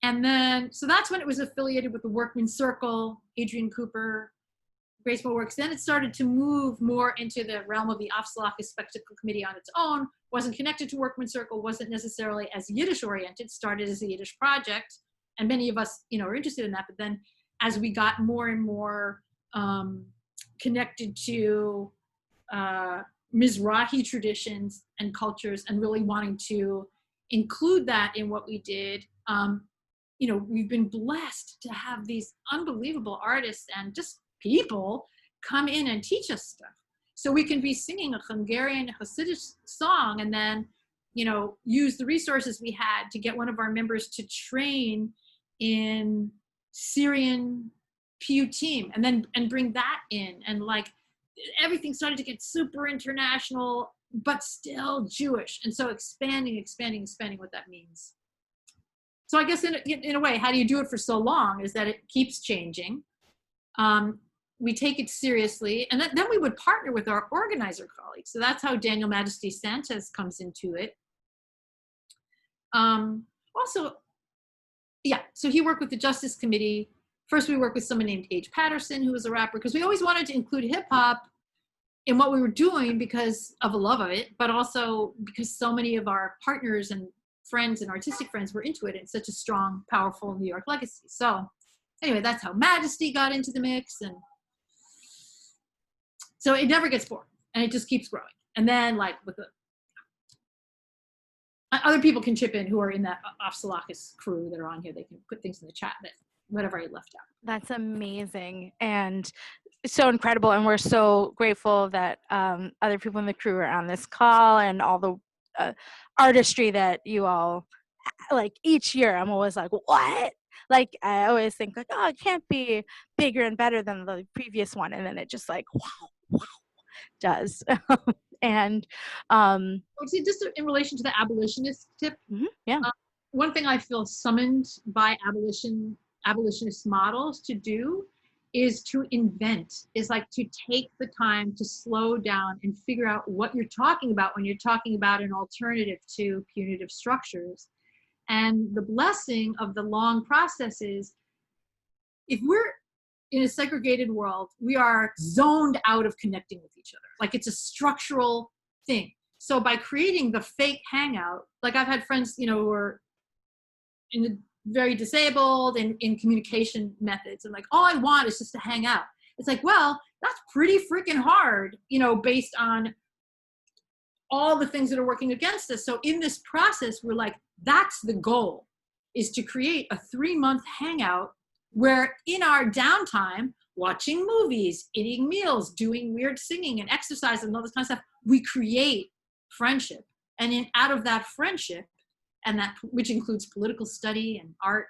And then, so that's when it was affiliated with the Workman Circle, Adrian Cooper, Graceful Works. Then it started to move more into the realm of the Afsalakis Spectacle Committee on its own. Wasn't connected to Workman Circle, wasn't necessarily as Yiddish oriented, started as a Yiddish project. And many of us, are interested in that. But then as we got more and more connected to Mizrahi traditions and cultures, and really wanting to include that in what we did, we've been blessed to have these unbelievable artists and just people come in and teach us stuff. So we can be singing a Hungarian Hasidic song and then, use the resources we had to get one of our members to train in Syrian piyutim, and bring that in. And everything started to get super international, but still Jewish. And so expanding what that means. So I guess in a way, how do you do it for so long is that it keeps changing. We take it seriously, and then we would partner with our organizer colleagues. So that's how Daniel Majesty Sanchez comes into it. So he worked with the Justice Committee. First, we worked with someone named H. Patterson, who was a rapper, because we always wanted to include hip hop in what we were doing because of a love of it, but also because so many of our partners and friends and artistic friends were into it. It's such a strong, powerful New York legacy. So anyway, that's how Majesty got into the mix. And so it never gets boring, and it just keeps growing. And then with other people can chip in who are in that Afsalakis crew that are on here. They can put things in the chat that whatever I left out. That's amazing and so incredible. And we're so grateful that other people in the crew are on this call, and all the artistry that you all, each year I'm always what? I always think it can't be bigger and better than the previous one. And then it just wow. does. And See, just in relation to the abolitionist tip, yeah. One thing I feel summoned by abolitionist models to do is to invent, is like to take the time to slow down and figure out what you're talking about when you're talking about an alternative to punitive structures. And the blessing of the long process is, if we're in a segregated world, we are zoned out of connecting with each other. Like, it's a structural thing. So by creating the fake hangout, like I've had friends, who are very disabled and in communication methods, and like, all I want is just to hang out. It's like, well, that's pretty freaking hard, based on all the things that are working against us. So in this process, we're like, that's the goal, is to create a 3-month hangout where in our downtime, watching movies, eating meals, doing weird singing and exercise and all this kind of stuff, we create friendship. And out of that friendship, and that, which includes political study and art,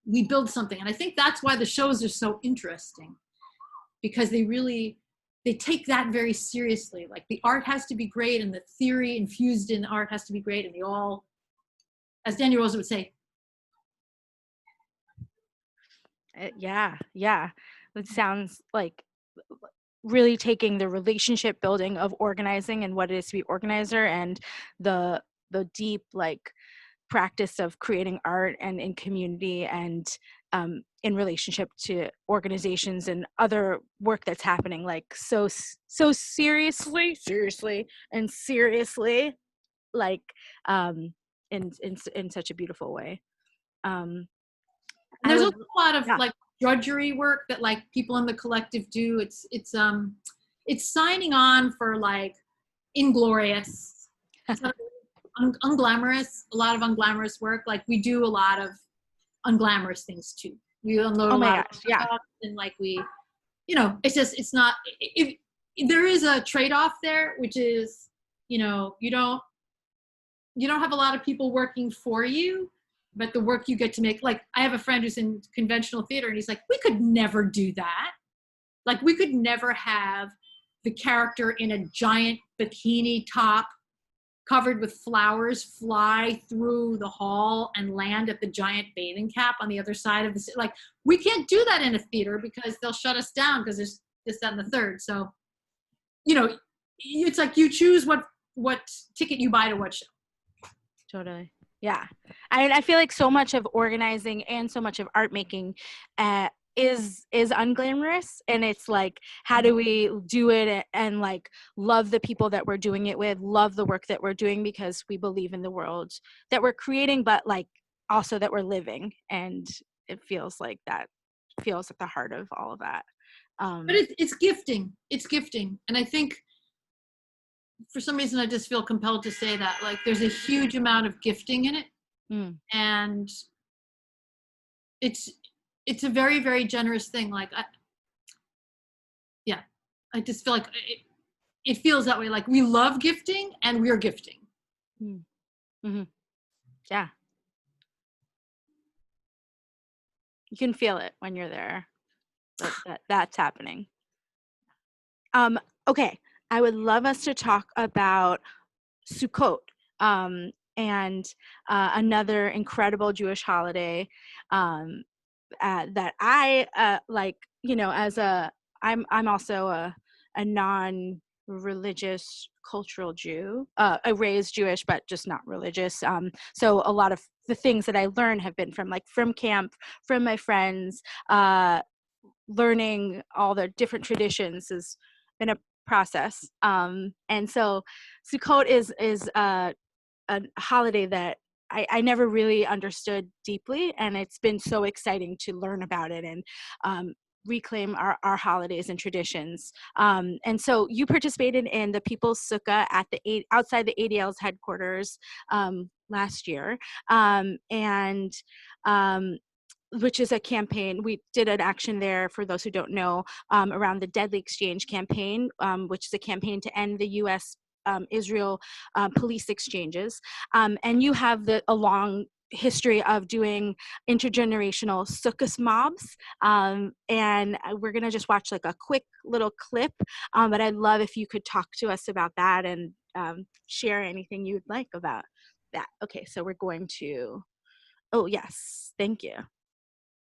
we build something. And I think that's why the shows are so interesting, because they take that very seriously. Like, the art has to be great, and the theory infused in the art has to be great, and they all, as Daniel Rosa would say. Yeah. It sounds like really taking the relationship building of organizing and what it is to be organizer, and the deep practice of creating art and in community and in relationship to organizations and other work that's happening so seriously and seriously, in such a beautiful way. There's also a lot of drudgery work that people in the collective do. It's signing on for inglorious, unglamorous, a lot of unglamorous work. We do a lot of unglamorous things too. We unload a lot of stuff, and it's not. If there is a trade-off there, which is you don't have a lot of people working for you, but the work you get to make. I have a friend who's in conventional theater, and he's like, we could never do that. We could never have the character in a giant bikini top covered with flowers fly through the hall and land at the giant bathing cap on the other side of the city. We can't do that in a theater because they'll shut us down because there's this, that, and the third. So, it's you choose what ticket you buy to what show. Totally. Yeah. I feel like so much of organizing and so much of art making is unglamorous, and it's how do we do it and love the people that we're doing it with, love the work that we're doing, because we believe in the world that we're creating, but also that we're living, and it feels like that feels at the heart of all of that. But it's gifting, and I think for some reason I just feel compelled to say that there's a huge amount of gifting in it. And it's a very, very generous thing. I just feel it feels that way. We love gifting and we're gifting. Mm-hmm. Yeah. You can feel it when you're there. That's happening. Okay. I would love us to talk about Sukkot. And another incredible Jewish holiday that I as I'm also a non-religious cultural Jew. I raised Jewish, but just not religious. So a lot of the things that I learned have been from camp, from my friends, learning all the different traditions has been a process. And so Sukkot is a holiday that I never really understood deeply, and it's been so exciting to learn about it and reclaim our holidays and traditions. And so you participated in the People's Sukkah at outside the ADL's headquarters last year, and which is a campaign. We did an action there, for those who don't know, around the Deadly Exchange campaign, which is a campaign to end the U.S. Israel police exchanges. And you have a long history of doing intergenerational Sukkot mobs. And we're gonna just watch like a quick little clip, but I'd love if you could talk to us about that and share anything you'd like about that. Okay, so we're going to, oh yes, thank you.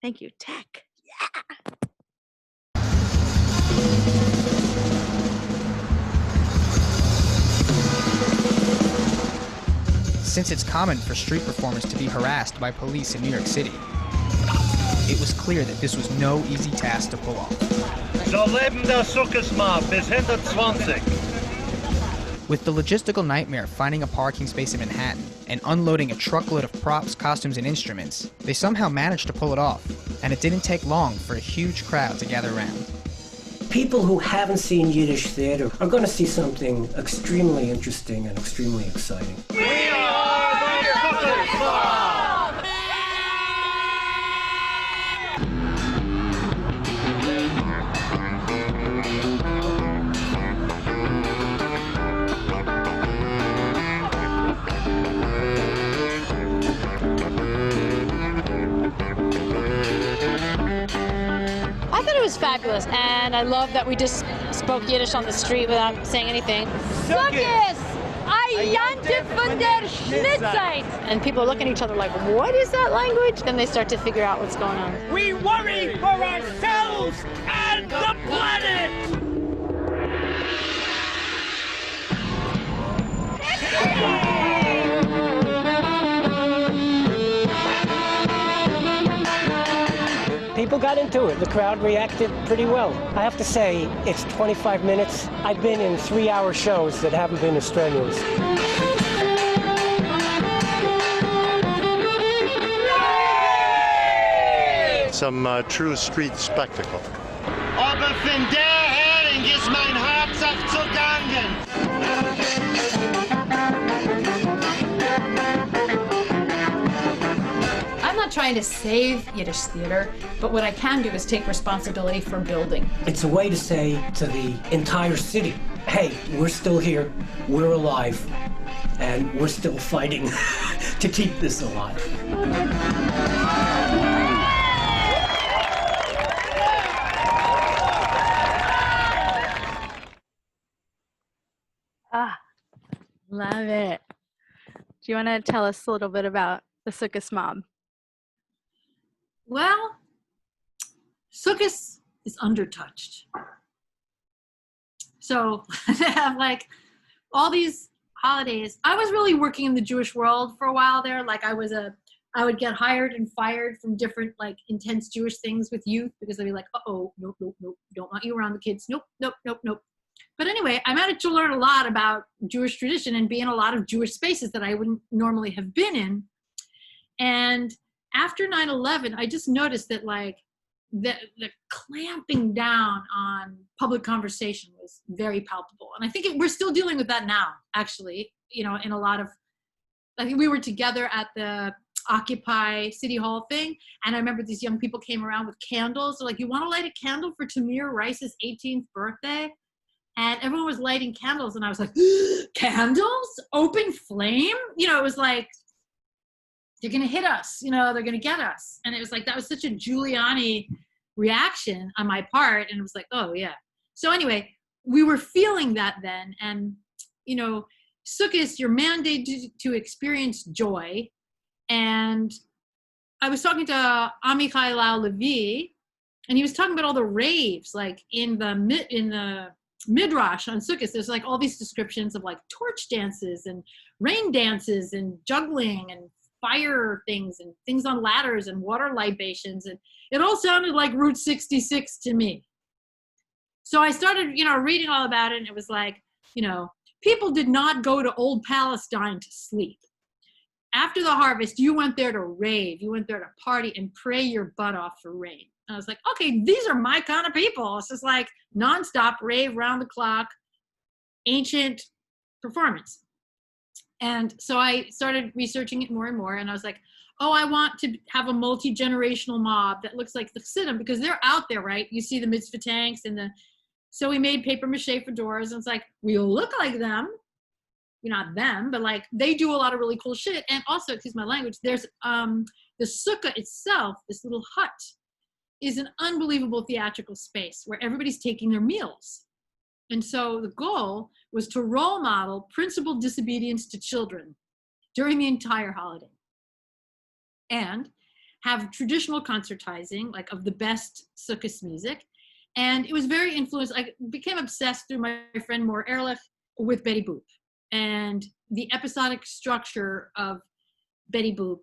Thank you, Tech. Yeah. Since it's common for street performers to be harassed by police in New York City, it was clear that this was no easy task to pull off. So leben der Sukkot bis 120. With the logistical nightmare of finding a parking space in Manhattan and unloading a truckload of props, costumes, and instruments, they somehow managed to pull it off, and it didn't take long for a huge crowd to gather around. People who haven't seen Yiddish theater are going to see something extremely interesting and extremely exciting. We are the Sukkot Mob! I thought it was fabulous, and I love that we just spoke Yiddish on the street without saying anything. Sukkot! Ayante von der Schnitzeit! And people are looking at each other like, what is that language? Then they start to figure out what's going on. We worry for ourselves and the planet! People got into it. The crowd reacted pretty well. I have to say, it's 25 minutes. I've been in 3-hour shows that haven't been as strenuous. Some true street spectacle. Aber von der Hering ist mein Herz aufzugangen. I'm not trying to save Yiddish theater, but what I can do is take responsibility for building. It's a way to say to the entire city, hey, we're still here, we're alive, and we're still fighting to keep this alive. Ah, love it. Do you want to tell us a little bit about the Sukkot mob? Well, Sukkot is undertouched. So they have like all these holidays. I was really working in the Jewish world for a while there. Like I would get hired and fired from different like intense Jewish things with youth because they'd be like, uh-oh, nope, nope, nope, don't want you around the kids. Nope, nope, nope, nope. But anyway, I managed to learn a lot about Jewish tradition and be in a lot of Jewish spaces that I wouldn't normally have been in. And after 9/11, I just noticed that like the clamping down on public conversation was very palpable. And I think we're still dealing with that now, actually, you know, in a lot of, I think we were together at the Occupy City Hall thing. And I remember these young people came around with candles. They're like, you want to light a candle for Tamir Rice's 18th birthday? And everyone was lighting candles. And I was like, candles? Open flame? You know, it was like, they're going to hit us, you know, they're going to get us. And it was like, that was such a Giuliani reaction on my part. And it was like, oh yeah. So anyway, we were feeling that then. And, you know, Sukkot, you're mandated to experience joy. And I was talking to Amichai Lau Levi, and he was talking about all the raves, like in the Midrash on Sukkot. There's like all these descriptions of like torch dances and rain dances and juggling and fire things and things on ladders and water libations, and it all sounded like Route 66 to me. So I started, you know, reading all about it, and it was like, you know, people did not go to Old Palestine to sleep. After the harvest, you went there to rave, you went there to party and pray your butt off for rain. And I was like, okay, these are my kind of people. It's just like nonstop rave, round the clock, ancient performance. And so I started researching it more and more, and I was like, oh, I want to have a multi-generational mob that looks like the Chassidim, because they're out there, right? You see the mitzvah tanks and so we made paper mache fedoras, and it's like, we'll look like them. not them, but like they do a lot of really cool shit. And also, excuse my language, there's the sukkah itself, this little hut, is an unbelievable theatrical space where everybody's taking their meals. And so the goal was to role model principled disobedience to children during the entire holiday, and have traditional concertizing, like of the best Sukkot music. And it was very influenced. I became obsessed through my friend Moore Ehrlich with Betty Boop and the episodic structure of Betty Boop,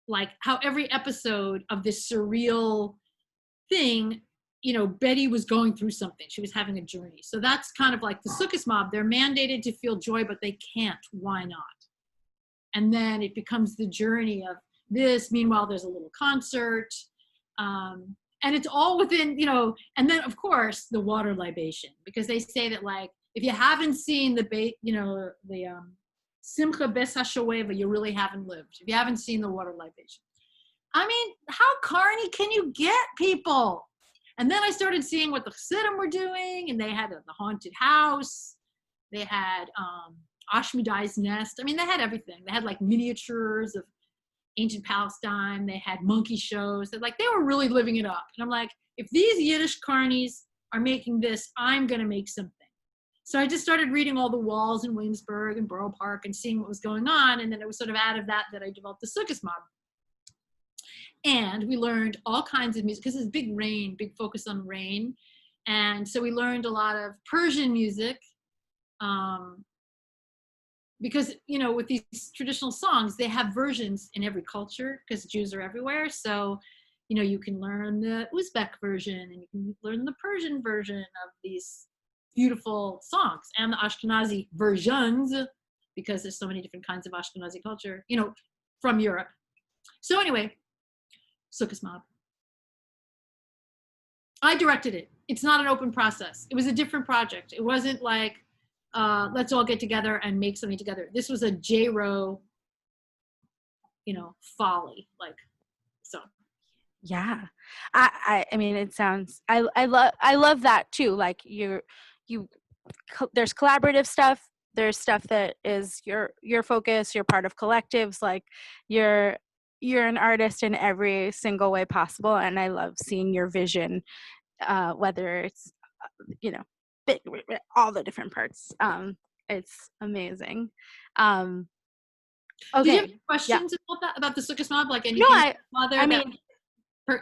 like how every episode of this surreal thing, you know, Betty was going through something. She was having a journey. So that's kind of like the Sukkot mob. They're mandated to feel joy, but they can't. Why not? And then it becomes the journey of this. Meanwhile, there's a little concert. And it's all within, you know, and then of course the water libation, because they say that like, if you haven't seen the Simcha Bes HaShoeva, you really haven't lived. If you haven't seen the water libation. I mean, how carny can you get, people? And then I started seeing what the Chassidim were doing, and they had the haunted house. They had Ashmedai's nest. I mean, they had everything. They had like miniatures of ancient Palestine. They had monkey shows. They were really living it up. And I'm like, if these Yiddish carnies are making this, I'm going to make something. So I just started reading all the walls in Williamsburg and Borough Park and seeing what was going on. And then it was sort of out of that I developed the Sukkot mob. And we learned all kinds of music, because it's big focus on rain. And so we learned a lot of Persian music, because, you know, with these traditional songs, they have versions in every culture because Jews are everywhere. So, you know, you can learn the Uzbek version and you can learn the Persian version of these beautiful songs, and the Ashkenazi versions, because there's so many different kinds of Ashkenazi culture, you know, from Europe. So anyway, Sukkot mob. I directed it. It's not an open process. It was a different project. It wasn't like, let's all get together and make something together. This was a J-Row, you know, folly, like, so. Yeah. I mean, it sounds, I love that too. Like there's collaborative stuff. There's stuff that is your focus. You're part of collectives. Like you're an artist in every single way possible. And I love seeing your vision, whether it's, you know, all the different parts. It's amazing. Okay. Do you have questions about the Sukkot mob? Like anything? No,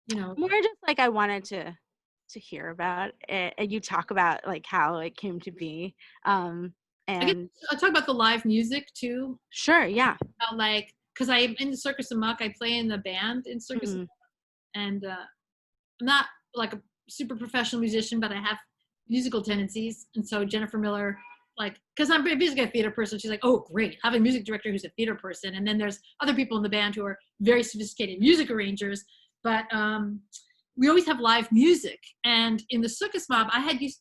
you know, more just like I wanted to hear about it, and you talk about like how it came to be. And I'll talk about the live music too. Sure, yeah. Like, because I'm in the Circus of Muck, I play in the band in Circus of Muck, and I'm not like a super professional musician, but I have musical tendencies. And so Jennifer Miller, like, because I'm basically a theater person, she's like, oh, great, have a music director who's a theater person. And then there's other people in the band who are very sophisticated music arrangers. But we always have live music. And in the Sukkot mob,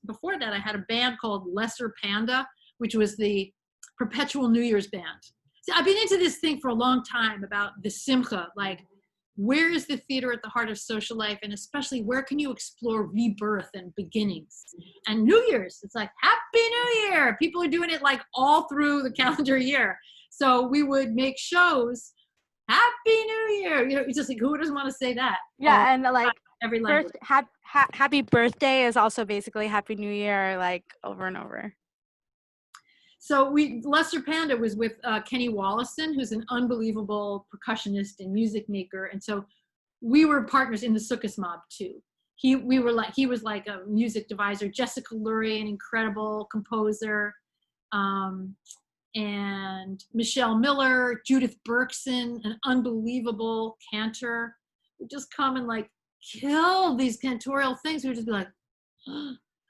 before that, I had a band called Lesser Panda, which was the perpetual New Year's band. So I've been into this thing for a long time about the Simcha, like, where is the theater at the heart of social life? And especially, where can you explore rebirth and beginnings? And New Year's, it's like, Happy New Year! People are doing it like all through the calendar year. So we would make shows, Happy New Year! You know, it's just like, who doesn't want to say that? Yeah, and like, every language. Happy birthday is also basically Happy New Year, like over and over. So Lesser Panda was with Kenny Wallison, who's an unbelievable percussionist and music maker. And so we were partners in the Sukkot mob too. He was like a music deviser. Jessica Lurie, an incredible composer. And Michelle Miller, Judith Berkson, an unbelievable cantor, would just come and like kill these cantorial things. We would just be like,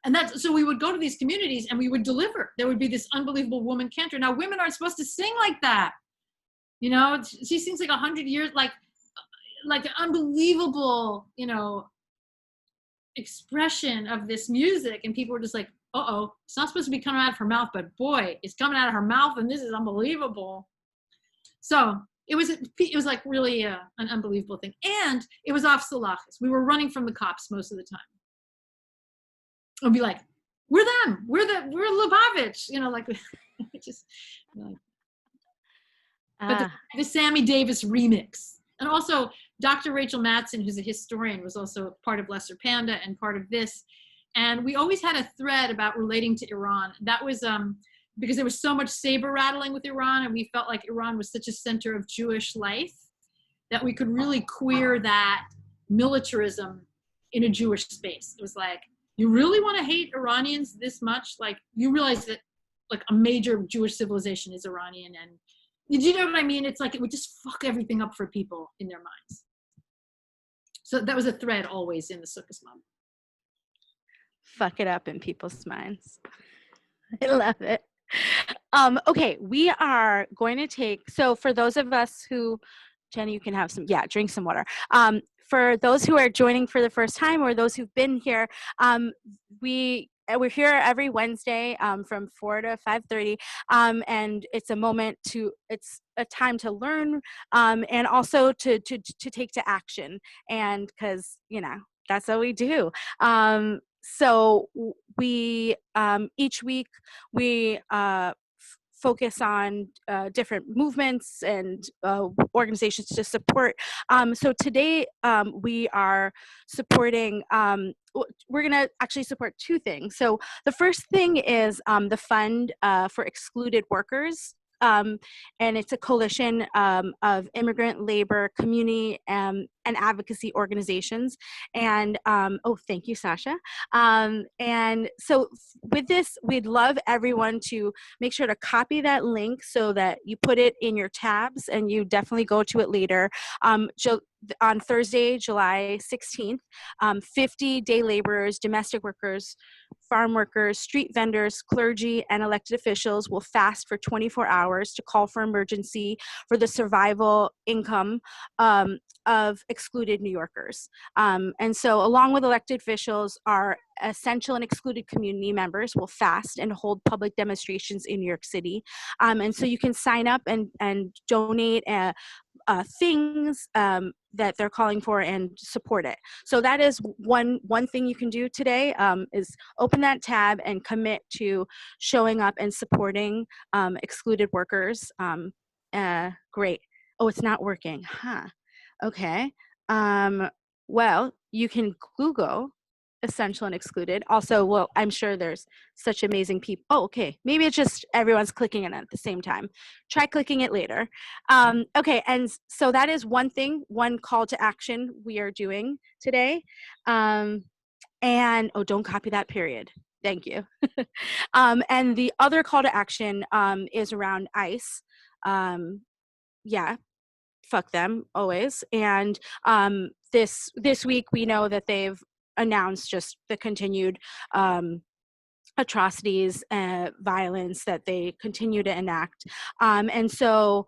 and so we would go to these communities and we would deliver. There would be this unbelievable woman cantor. Now women aren't supposed to sing like that. You know, she sings like 100 years, like an unbelievable, you know, expression of this music. And people were just like, uh-oh, it's not supposed to be coming out of her mouth, but boy, it's coming out of her mouth and this is unbelievable. So it was like really an unbelievable thing. And it was off Salachis. We were running from the cops most of the time. I'd be like, we're them. We're Lubavitch. You know, like just like. But the Sammy Davis remix, and also Dr. Rachel Matson, who's a historian, was also part of Lesser Panda and part of this. And we always had a thread about relating to Iran. That was because there was so much saber rattling with Iran, and we felt like Iran was such a center of Jewish life that we could really queer that militarism in a Jewish space. It was like, you really want to hate Iranians this much? Like, you realize that like a major Jewish civilization is Iranian, and did you know what I mean? It's like it would just fuck everything up for people in their minds. So that was a thread always in the Sukkot Mom. Fuck it up in people's minds. I love it. Okay, we are going to take, so for those of us who, Jenny, you can have some, drink some water. For those who are joining for the first time or those who've been here, we're here every Wednesday from 4 to 5:30, and it's a time to learn and also to take to action, and because that's what we do. So we each week we focus on different movements and organizations to support. So today we are supporting, we're gonna actually support two things. So the first thing is the Fund for Excluded Workers. And it's a coalition of immigrant, labor, community, and advocacy organizations. And thank you, Sasha. And so with this, we'd love everyone to make sure to copy that link so that you put it in your tabs and you definitely go to it later. On Thursday, July 16th, 50 day laborers, domestic workers, farm workers, street vendors, clergy, and elected officials will fast for 24 hours to call for emergency for the survival income of excluded New Yorkers. And so along with elected officials, our essential and excluded community members will fast and hold public demonstrations in New York City. And so you can sign up and donate things that they're calling for and support it. So that is one thing you can do today, is open that tab and commit to showing up and supporting excluded workers. Great. Oh, it's not working. Huh. Okay. Well, you can Google essential and excluded. Also, well, I'm sure there's such amazing people. Oh, okay. Maybe it's just everyone's clicking it at the same time. Try clicking it later. Okay, and so that is one thing, one call to action we are doing today. And don't copy that period. Thank you. And the other call to action is around ICE. Fuck them always. And this week we know that they've announced just the continued atrocities and violence that they continue to enact. And so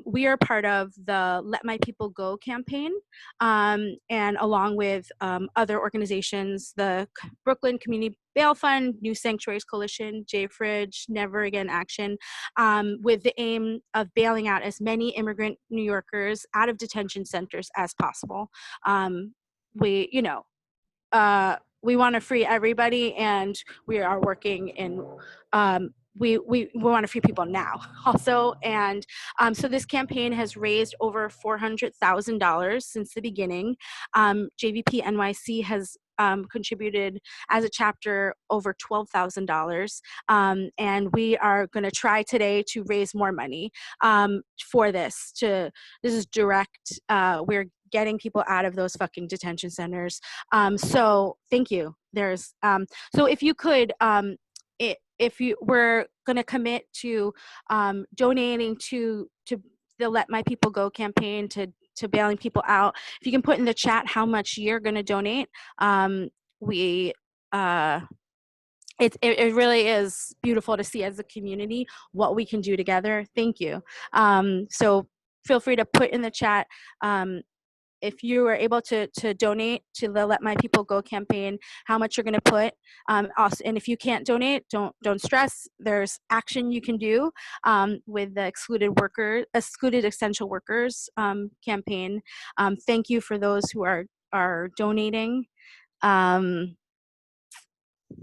we are part of the Let My People Go campaign, and along with other organizations, the Brooklyn Community Bail Fund, New Sanctuaries Coalition, JFridge, Never Again Action, with the aim of bailing out as many immigrant New Yorkers out of detention centers as possible. We want to free everybody, and we are working in, we want to free people now also. And so this campaign has raised over $400,000 since the beginning. JVP-NYC has contributed as a chapter over $12,000. And we are going to try today to raise more money for this. This is direct. We're getting people out of those fucking detention centers. So thank you. There's so if you could, if you were going to commit to donating to the Let My People Go campaign, to bailing people out, if you can put in the chat how much you're going to donate. It really is beautiful to see as a community what we can do together. Thank you. So feel free to put in the chat if you are able to donate to the Let My People Go campaign, how much you're going to put. Also, and if you can't donate, don't stress. There's action you can do with the Excluded Essential Workers campaign. Thank you for those who are donating.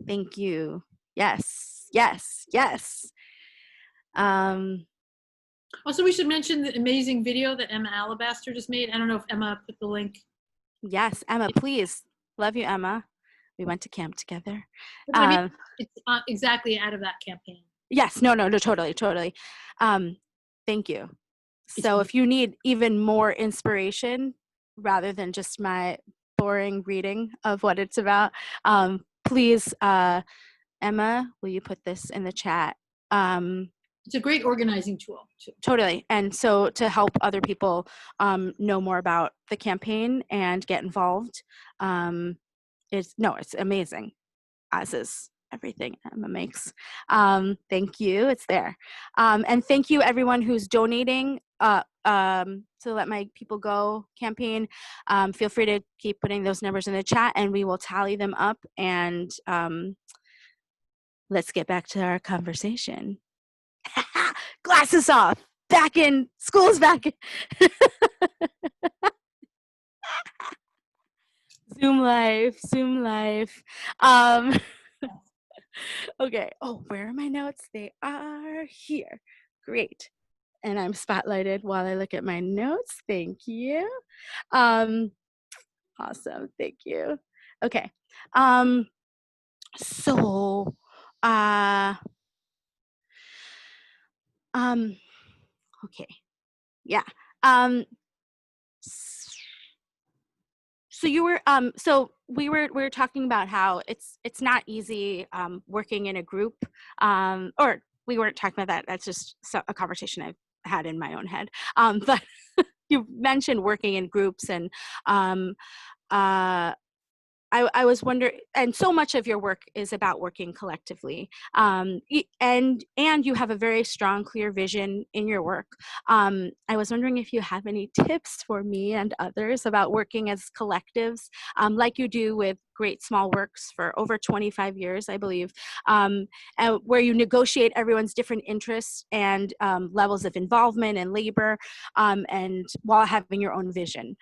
Thank you. Yes, yes, yes. Also, we should mention the amazing video that Emma Alabaster just made. I don't know if Emma put the link. Yes, Emma, please. Love you, Emma. We went to camp together. I mean, it's exactly out of that campaign. Yes, no, totally. Thank you. So if you need even more inspiration rather than just my boring reading of what it's about, please, Emma, will you put this in the chat? It's a great organizing tool too. Totally. And so to help other people know more about the campaign and get involved, it's amazing, as is everything Emma makes. Thank you. It's there. And thank you everyone who's donating to Let My People Go campaign. Feel free to keep putting those numbers in the chat and we will tally them up, and let's get back to our conversation. Glasses off. Back in. School's back in. Zoom life. Okay. Oh, where are my notes? They are here. Great. And I'm spotlighted while I look at my notes. Thank you. Awesome. Thank you. Okay. So, okay. Yeah. So you were we were talking about how it's not easy working in a group, or we weren't talking about that. That's just a conversation I've had in my own head. But you mentioned working in groups, and I was wondering, and so much of your work is about working collectively, and you have a very strong, clear vision in your work. I was wondering if you have any tips for me and others about working as collectives, like you do with Great Small Works for over 25 years, I believe, where you negotiate everyone's different interests and levels of involvement and labor, and while having your own vision.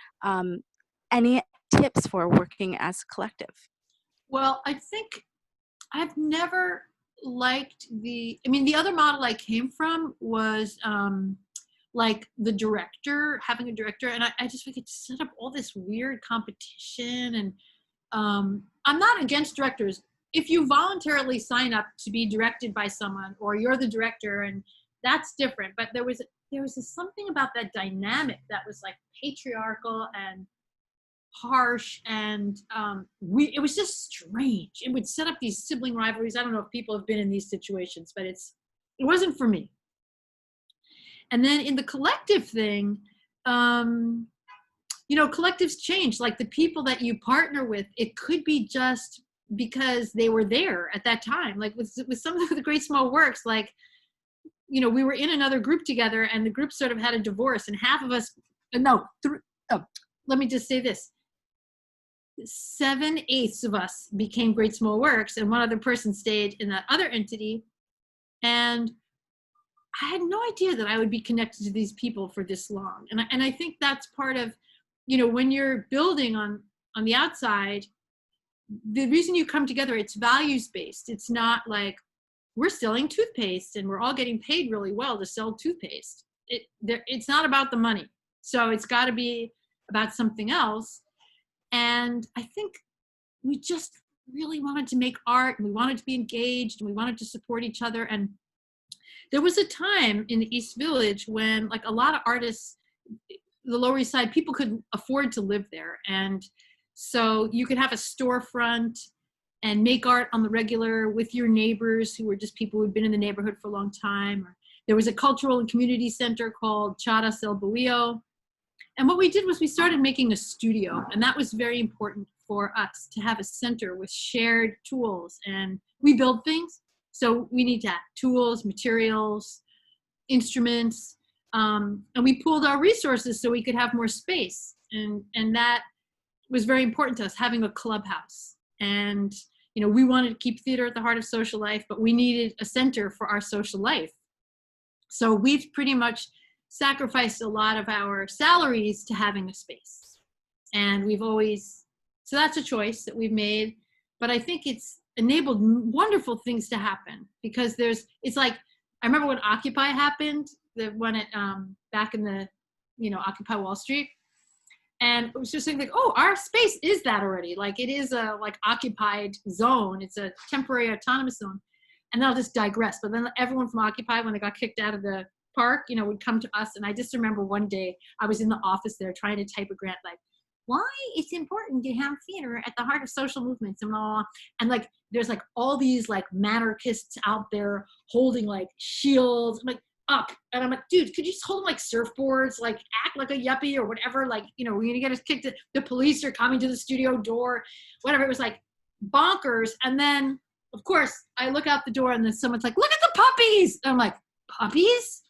Any tips for working as a collective? Well, I think I've never liked the other model I came from was like the director, having a director, and I just we could set up all this weird competition, and I'm not against directors. If you voluntarily sign up to be directed by someone, or you're the director, and that's different, but there was something about that dynamic that was like patriarchal and harsh, and it was just strange. It would set up these sibling rivalries. I don't know if people have been in these situations, but it wasn't for me. And then in the collective thing, collectives change. Like the people that you partner with, it could be just because they were there at that time. Like with some of the Great Small Works, like, we were in another group together, and the group sort of had a divorce, and half of us, let me just say this. 7/8 of us became Great Small Works, and one other person stayed in that other entity. And I had no idea that I would be connected to these people for this long. And I think that's part of, when you're building on the outside, the reason you come together, it's values-based. It's not like we're selling toothpaste and we're all getting paid really well to sell toothpaste. It's not about the money. So it's got to be about something else. And I think we just really wanted to make art, and we wanted to be engaged, and we wanted to support each other. And there was a time in the East Village when, like, a lot of artists, the Lower East Side, people couldn't afford to live there. And so you could have a storefront and make art on the regular with your neighbors who were just people who'd been in the neighborhood for a long time. Or there was a cultural and community center called Charas El Buillo. And what we did was we started making a studio, and that was very important for us to have a center with shared tools. And we build things, so we need to have tools, materials, instruments, and we pooled our resources so we could have more space. And that was very important to us, having a clubhouse. And we wanted to keep theater at the heart of social life, but we needed a center for our social life. So we've pretty much sacrificed a lot of our salaries to having a space. And so that's a choice that we've made. But I think it's enabled wonderful things to happen, because it's like, I remember when Occupy happened, when it back in the, Occupy Wall Street, and it was just like, oh, our space is that already. Like, it is a like occupied zone. It's a temporary autonomous zone. And then I'll just digress. But then everyone from Occupy, when they got kicked out of the park, would come to us. And I just remember one day I was in the office there trying to type a grant, like, why it's important to have theater at the heart of social movements and blah, blah, blah. And like, there's like all these like manarchists out there holding like shields. I'm like, up. And I'm like, dude, could you just hold them like surfboards, like act like a yuppie or whatever? Like, we're going to get us kicked. The police are coming to the studio door, whatever. It was like bonkers. And then of course I look out the door and then someone's like, look at the puppies. And I'm like, puppies?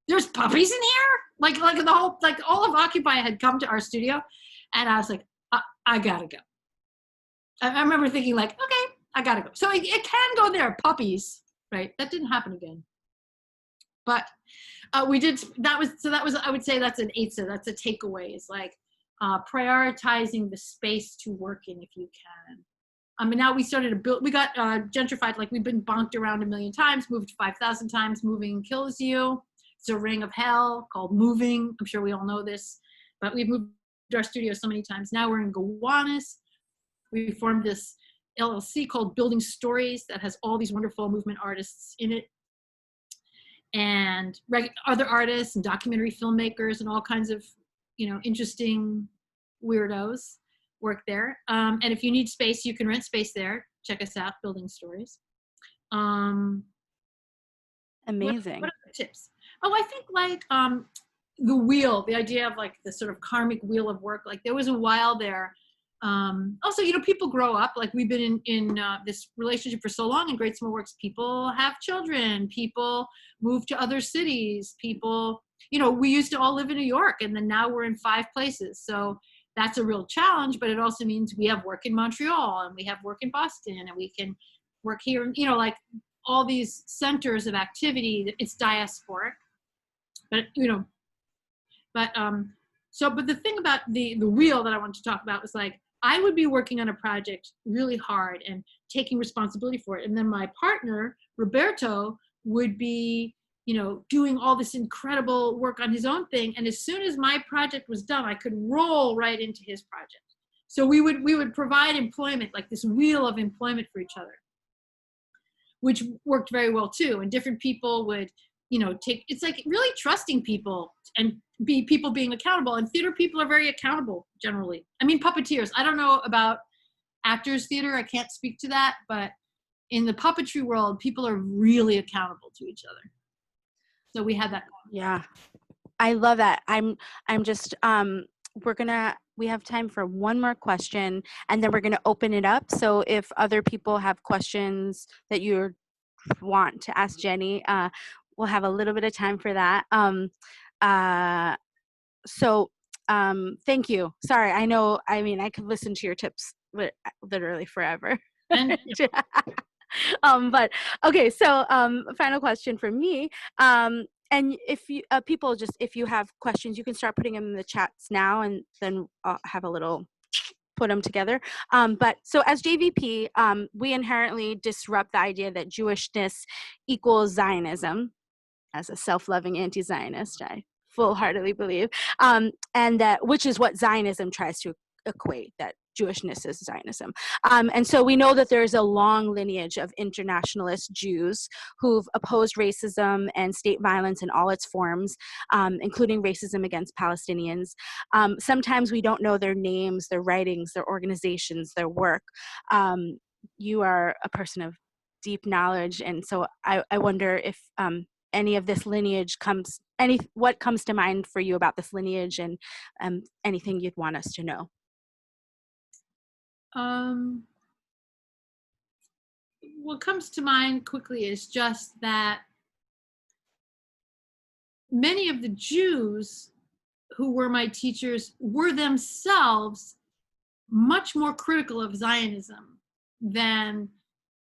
There's puppies in here? Like the whole, like all of Occupy had come to our studio. And I was like, I gotta go. I remember thinking like, okay, I gotta go. So it can go there, puppies, right? That didn't happen again. But we did, that was, I would say that's an eitzah, that's a takeaway, is like prioritizing the space to work in if you can. And now we started to build, we got gentrified, like we've been bonked around a million times, moved 5,000 times. Moving kills you. It's a ring of hell called moving. I'm sure we all know this, but we've moved our studio so many times. Now we're in Gowanus. We formed this LLC called Building Stories that has all these wonderful movement artists in it, and other artists and documentary filmmakers and all kinds of, interesting weirdos work there. And if you need space, you can rent space there. Check us out, Building Stories. Amazing. What are the tips? Oh, I think like the wheel, the idea of like the sort of karmic wheel of work. Like there was a while there. Also, people grow up. Like we've been in this relationship for so long in Great Small Works. People have children. People move to other cities. People, we used to all live in New York, and then now we're in 5 places. So that's a real challenge, but it also means we have work in Montreal, and we have work in Boston, and we can work here, like all these centers of activity. It's diasporic, but, but the thing about the wheel that I wanted to talk about was like, I would be working on a project really hard and taking responsibility for it. And then my partner, Roberto, would be, doing all this incredible work on his own thing. And as soon as my project was done, I could roll right into his project. So we would provide employment, like this wheel of employment for each other, which worked very well too. And different people would, it's like really trusting people and people being accountable. And theater people are very accountable generally. I mean, puppeteers, I don't know about actors theater, I can't speak to that, but in the puppetry world, people are really accountable to each other. So we had that. Yeah, I love that. I'm just, we have time for one more question, and then we're gonna open it up. So if other people have questions that you want to ask Jenny, we'll have a little bit of time for that. Thank you. Sorry, I could listen to your tips literally forever. But okay, so final question for me. And if you if you have questions, you can start putting them in the chats now, and then I'll have a little put them together. But so as JVP, we inherently disrupt the idea that Jewishness equals Zionism. As a self-loving anti-Zionist, I full-heartedly believe, and that, which is what Zionism tries to equate, that Jewishness is Zionism. And so we know that there's a long lineage of internationalist Jews who've opposed racism and state violence in all its forms, including racism against Palestinians. Sometimes we don't know their names, their writings, their organizations, their work. You are a person of deep knowledge, and so I wonder if any of this lineage what comes to mind for you about this lineage, and anything you'd want us to know. What comes to mind quickly is just that many of the Jews who were my teachers were themselves much more critical of Zionism than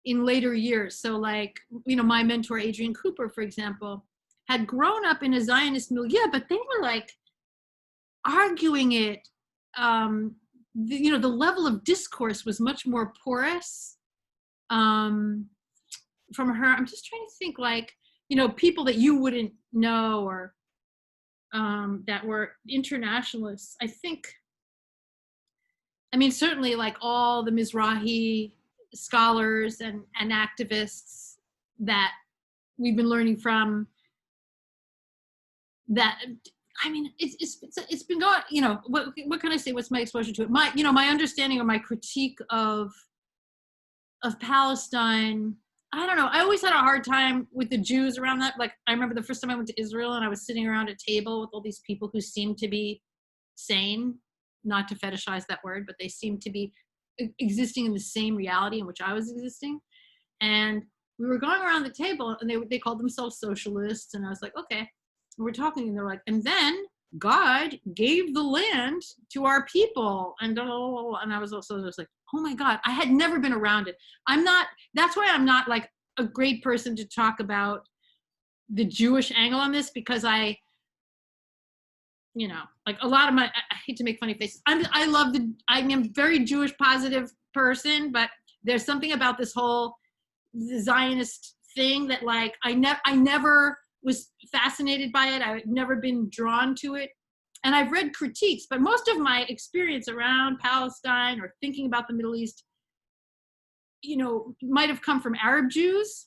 in later years. So like, my mentor, Adrian Cooper, for example, had grown up in a Zionist milieu, but they were like arguing it. The level of discourse was much more porous. from her. I'm just trying to think, like, you know, people that you wouldn't know, or that were internationalists. I mean, certainly like all the Mizrahi scholars and activists that we've been learning from, that, I mean, it's been going, you know, what can I say? What's my exposure to it? My understanding or my critique of Palestine, I don't know. I always had a hard time with the Jews around that. Like, I remember the first time I went to Israel and I was sitting around a table with all these people who seemed to be sane, not to fetishize that word, but they seemed to be existing in the same reality in which I was existing. And we were going around the table and they called themselves socialists. And I was like, okay. And we're talking and they're like, and then God gave the land to our people. And I was also just like, oh my God, I had never been around it. That's why I'm not like a great person to talk about the Jewish angle on this, because I like a lot of I hate to make funny faces. I'm a very Jewish positive person, but there's something about this whole Zionist thing that like, I never was fascinated by it. I've never been drawn to it. And I've read critiques, but most of my experience around Palestine or thinking about the Middle East, might have come from Arab Jews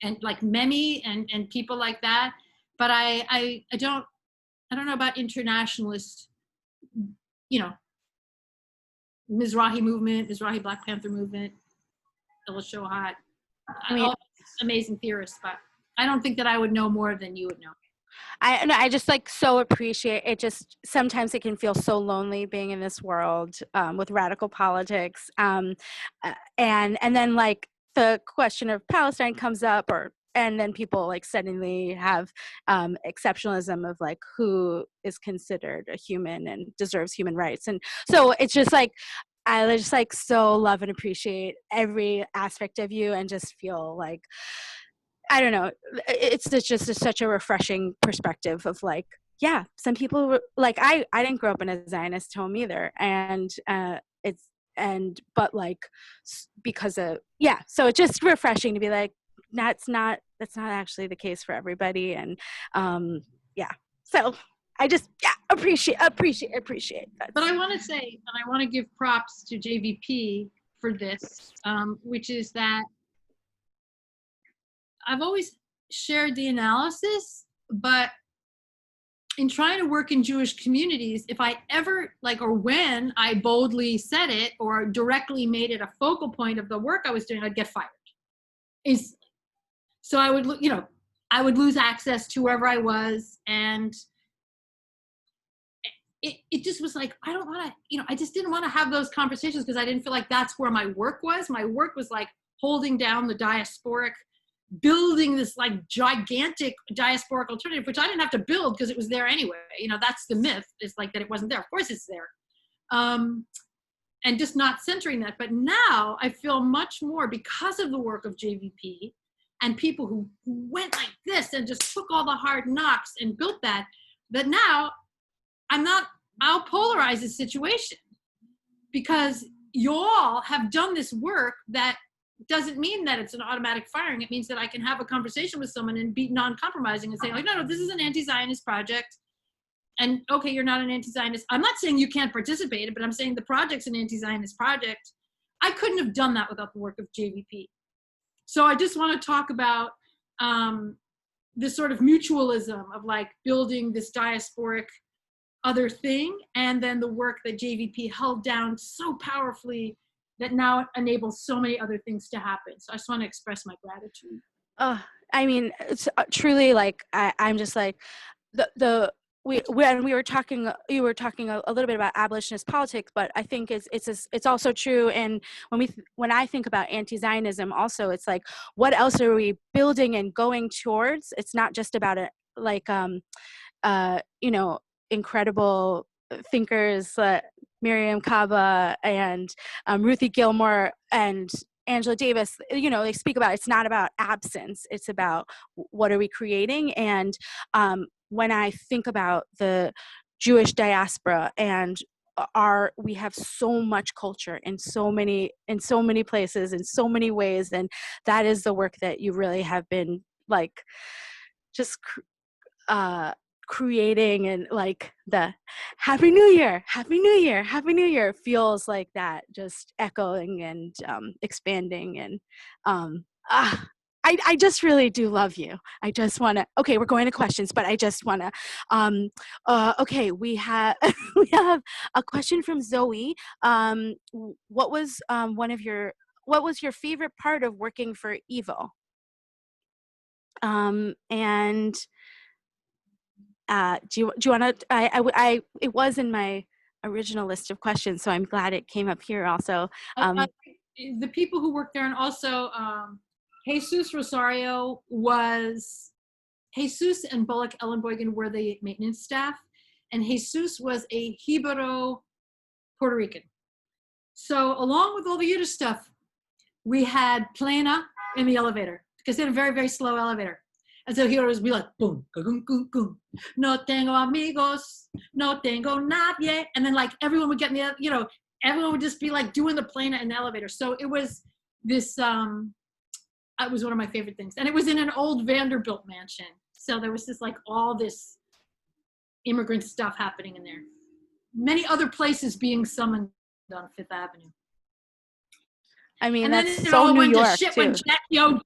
and like Memi and people like that. But I don't know about internationalist, Mizrahi movement, Mizrahi Black Panther movement, Ella Shohat. I mean, amazing theorists, but I don't think that I would know more than you would know. I just like so appreciate it. Just sometimes it can feel so lonely being in this world with radical politics, and then like the question of Palestine comes up, and then people like suddenly have exceptionalism of like who is considered a human and deserves human rights, and so it's just like I just like so love and appreciate every aspect of you, and just feel like, I don't know, it's just such a refreshing perspective of like, yeah, some people like I didn't grow up in a Zionist home either, and but like because of so it's just refreshing to be like, that's not actually the case for everybody, and so I just appreciate that. But I want to say, and I want to give props to JVP for this, which is that I've always shared the analysis, but in trying to work in Jewish communities, if I ever or when I boldly said it or directly made it a focal point of the work I was doing, I'd get fired. So I would, I would lose access to wherever I was, and it just was like, I don't want to, I just didn't want to have those conversations because I didn't feel like that's where my work was. My work was like holding down the diasporic, building this like gigantic diasporic alternative, which I didn't have to build because it was there anyway. That's the myth, is like that it wasn't there. Of course it's there. And just not centering that. But now I feel much more, because of the work of JVP and people who went like this and just took all the hard knocks and built that now I'll polarize the situation, because you all have done this work that doesn't mean that it's an automatic firing. It means that I can have a conversation with someone and be non-compromising and say like, no, this is an anti-Zionist project. And okay, you're not an anti-Zionist. I'm not saying you can't participate, but I'm saying the project's an anti-Zionist project. I couldn't have done that without the work of JVP. So I just want to talk about this sort of mutualism of like building this diasporic other thing, and then the work that JVP held down so powerfully that now enables so many other things to happen. So I just want to express my gratitude. I mean, it's truly like, I'm just like, when we were talking, you were talking a little bit about abolitionist politics, but I think it's also true. And when I think about anti-Zionism also, it's like, what else are we building and going towards? It's not just about it, like, incredible thinkers, Miriam Kaba and Ruthie Gilmore and Angela Davis, they speak about, it's not about absence, it's about what are we creating. And when I think about the Jewish diaspora and we have so much culture in so many places, in so many ways, and that is the work that you really have been like just creating, and like the Happy New Year, Happy New Year, Happy New Year feels like that, just echoing and expanding. And I just really do love you. I just want to, okay, we're going to questions, but I just want to, okay, we have, we have a question from Zoe. What was your favorite part of working for Evo? And do you want to, it was in my original list of questions, so I'm glad it came up here also. The people who work there, and also Jesus Rosario Jesus and Bullock Ellenbogen were the maintenance staff, and Jesus was a Hebrew Puerto Rican. So along with all the Yiddish stuff, we had plena in the elevator, because they had a very, very slow elevator. And so he would always be like, boom, boom, boom, boom. No tengo amigos, no tengo nadie. And then like everyone would get in the, everyone would just be like doing the plena in the elevator. So it was this, it was one of my favorite things. And it was in an old Vanderbilt mansion. So there was just like all this immigrant stuff happening in there. Many other places being summoned on Fifth Avenue. I mean, and that's then it so all New went York to shit too. when Jack Yo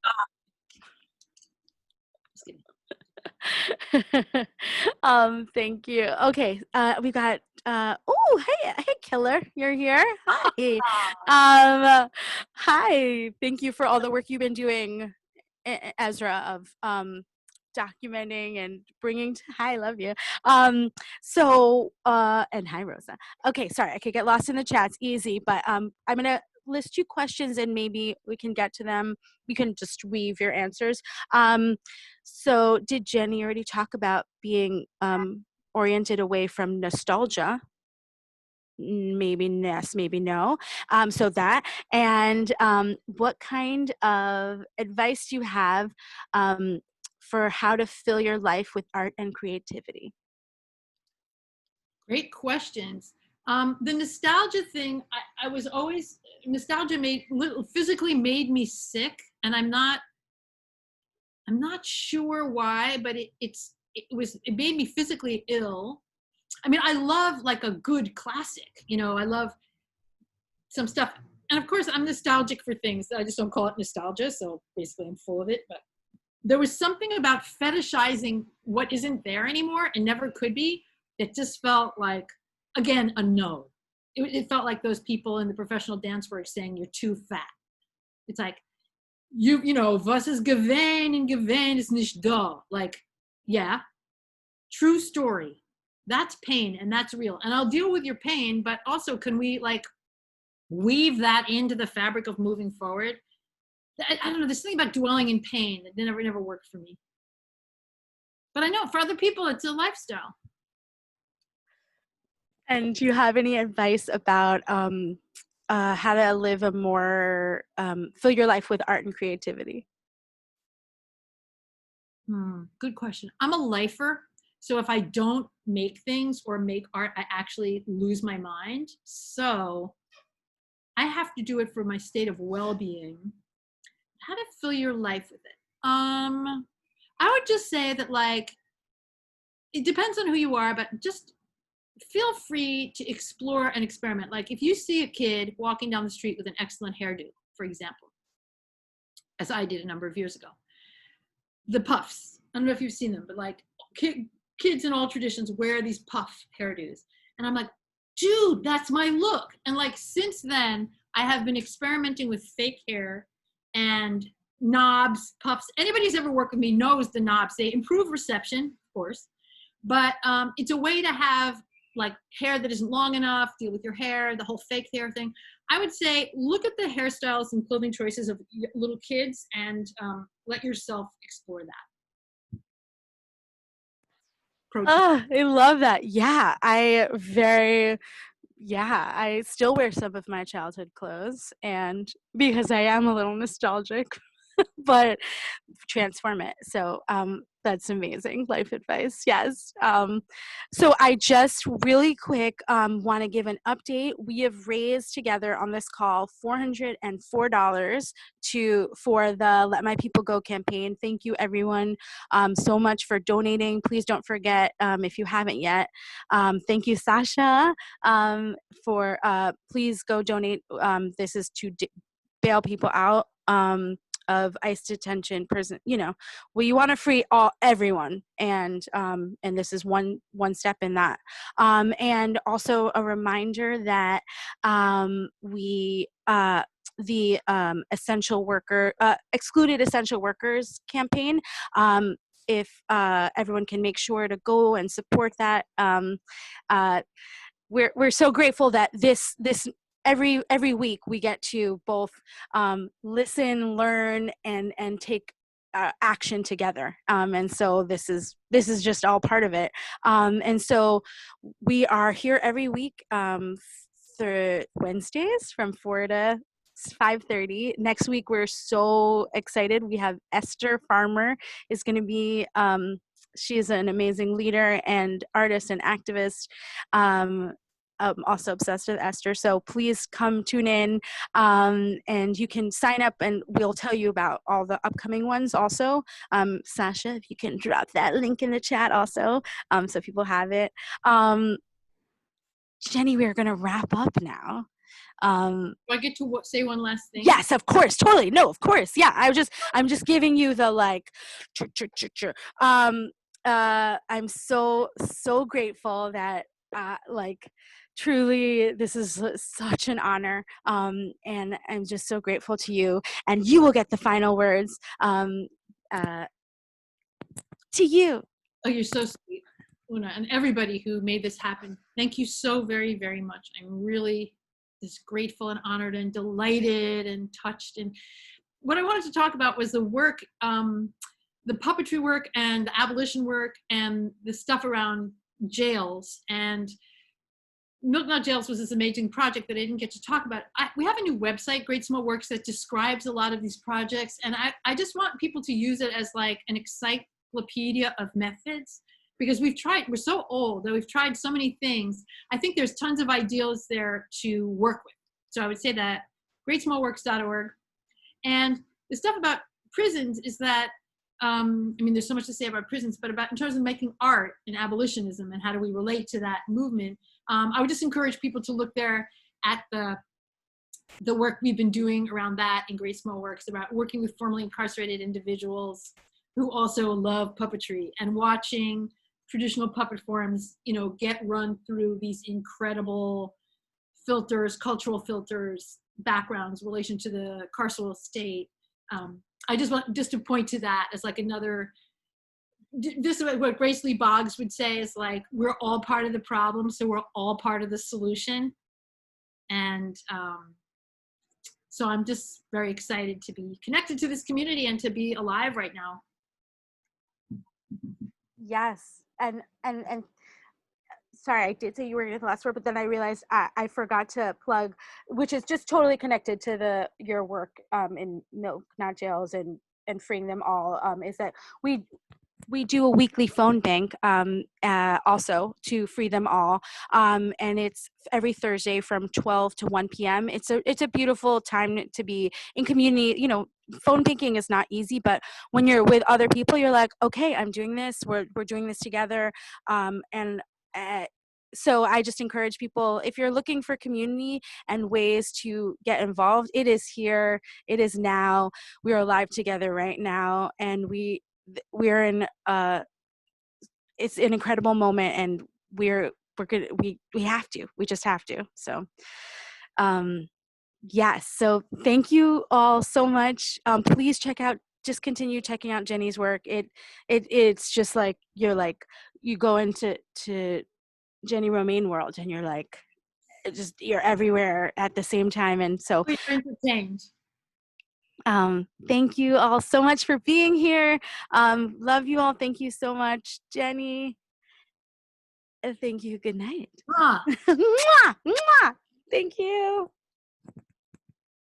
Thank you. Okay, we got oh, hey Killer, you're here. Hi. Hi. Thank you for all the work you've been doing, Ezra, of documenting and bringing hi, love you. So and hi Rosa. Okay, sorry, I could get lost in the chats easy, but I'm gonna list you questions and maybe we can get to them. You can just weave your answers. So did Jenny already talk about being oriented away from nostalgia? Maybe yes, maybe no. So that, and what kind of advice do you have for how to fill your life with art and creativity? Great questions. The nostalgia thing, I was always, nostalgia physically made me sick, and I'm not sure why, but it made me physically ill. I mean, I love like a good classic, I love some stuff. And of course I'm nostalgic for things. I just don't call it nostalgia. So basically I'm full of it, but there was something about fetishizing what isn't there anymore and never could be. It just felt like, again, a no. It felt like those people in the professional dance work saying you're too fat. It's like, was ist gewesen und gewesen ist nicht da. Like, yeah, true story. That's pain and that's real. And I'll deal with your pain, but also can we like weave that into the fabric of moving forward? I don't know, there's something about dwelling in pain that never worked for me. But I know for other people, it's a lifestyle. And do you have any advice about how to live a more, fill your life with art and creativity? Good question. I'm a lifer. So if I don't make things or make art, I actually lose my mind. So I have to do it for my state of well-being. How to fill your life with it? I would just say that like, it depends on who you are, but just feel free to explore and experiment. Like if you see a kid walking down the street with an excellent hairdo, for example, as I did a number of years ago, the puffs, I don't know if you've seen them, but like kids in all traditions wear these puff hairdos. And I'm like, dude, that's my look. And like, since then I have been experimenting with fake hair and knobs, puffs. Anybody who's ever worked with me knows the knobs. They improve reception, of course, but it's a way to have like hair that isn't long enough, deal with your hair, the whole fake hair thing. I would say, look at the hairstyles and clothing choices of little kids and let yourself explore that. Oh, I love that. Yeah, I still wear some of my childhood clothes, and because I am a little nostalgic. but transform it. So that's amazing life advice. Yes. So I just really quick want to give an update. We have raised together on this call $404 for the Let My People Go campaign. Thank you everyone so much for donating. Please don't forget if you haven't yet. Thank you, Sasha, for please go donate. This is to bail people out of ICE detention, prison. You want to free everyone, and this is one step in that. And also a reminder that the excluded essential workers campaign. If everyone can make sure to go and support that. We're so grateful that this every week we get to both listen, learn, and take action together. And so this is just all part of it. And so we are here every week through Wednesdays from 4 to 5:30. Next week we're so excited. We have Esther Farmer is going to be. She is an amazing leader and artist and activist. I'm also obsessed with Esther, so please come tune in, and you can sign up and we'll tell you about all the upcoming ones also. Sasha, if you can drop that link in the chat also, so people have it. Jenny, we're going to wrap up now. Do I get to say one last thing? Yes, of course, totally. No, of course. Yeah, I'm just giving you the I'm so grateful that truly this is such an honor, and I'm just so grateful to you, and you will get the final words to you. Oh, you're so sweet, Una, and everybody who made this happen. Thank you so very, very much. I'm really just grateful and honored and delighted and touched. And what I wanted to talk about was the work, the puppetry work and the abolition work and the stuff around jails. And Milk Not Jails was this amazing project that I didn't get to talk about. We have a new website, Great Small Works, that describes a lot of these projects. And I just want people to use it as like an encyclopedia of methods, because we're so old that we've tried so many things. I think there's tons of ideals there to work with. So I would say that greatsmallworks.org. And the stuff about prisons is that, there's so much to say about prisons, but in terms of making art and abolitionism and how do we relate to that movement, I would just encourage people to look there at the work we've been doing around that in Great Small Works, about working with formerly incarcerated individuals who also love puppetry and watching traditional puppet forms, get run through these incredible filters, cultural filters, backgrounds, relation to the carceral state. I just want to point to that as like another, this is what Grace Lee Boggs would say is like, we're all part of the problem, so we're all part of the solution. And so I'm just very excited to be connected to this community and to be alive right now. Yes, and sorry, I did say you were going to get the last word, but then I realized I forgot to plug, which is just totally connected to your work in Milk Not Jails and freeing them all, is that we do a weekly phone bank also to free them all, and it's every Thursday from 12 to 1 p.m. It's a beautiful time to be in community. Phone banking is not easy, but when you're with other people, you're like, okay, I'm doing this. We're doing this together, so I just encourage people, if you're looking for community and ways to get involved, it is here. It is now. We are alive together right now, and we're in it's an incredible moment, and we're good. We just have to. So yes, so thank you all so much. Please just continue checking out Jenny's work. It's just like you go into Jenny Romaine world and you're like, you're everywhere at the same time. And so we're entertained. Thank you all so much for being here. Love you all. Thank you so much, Jenny. Thank you. Good night. Mwah. Mwah, mwah. Thank you.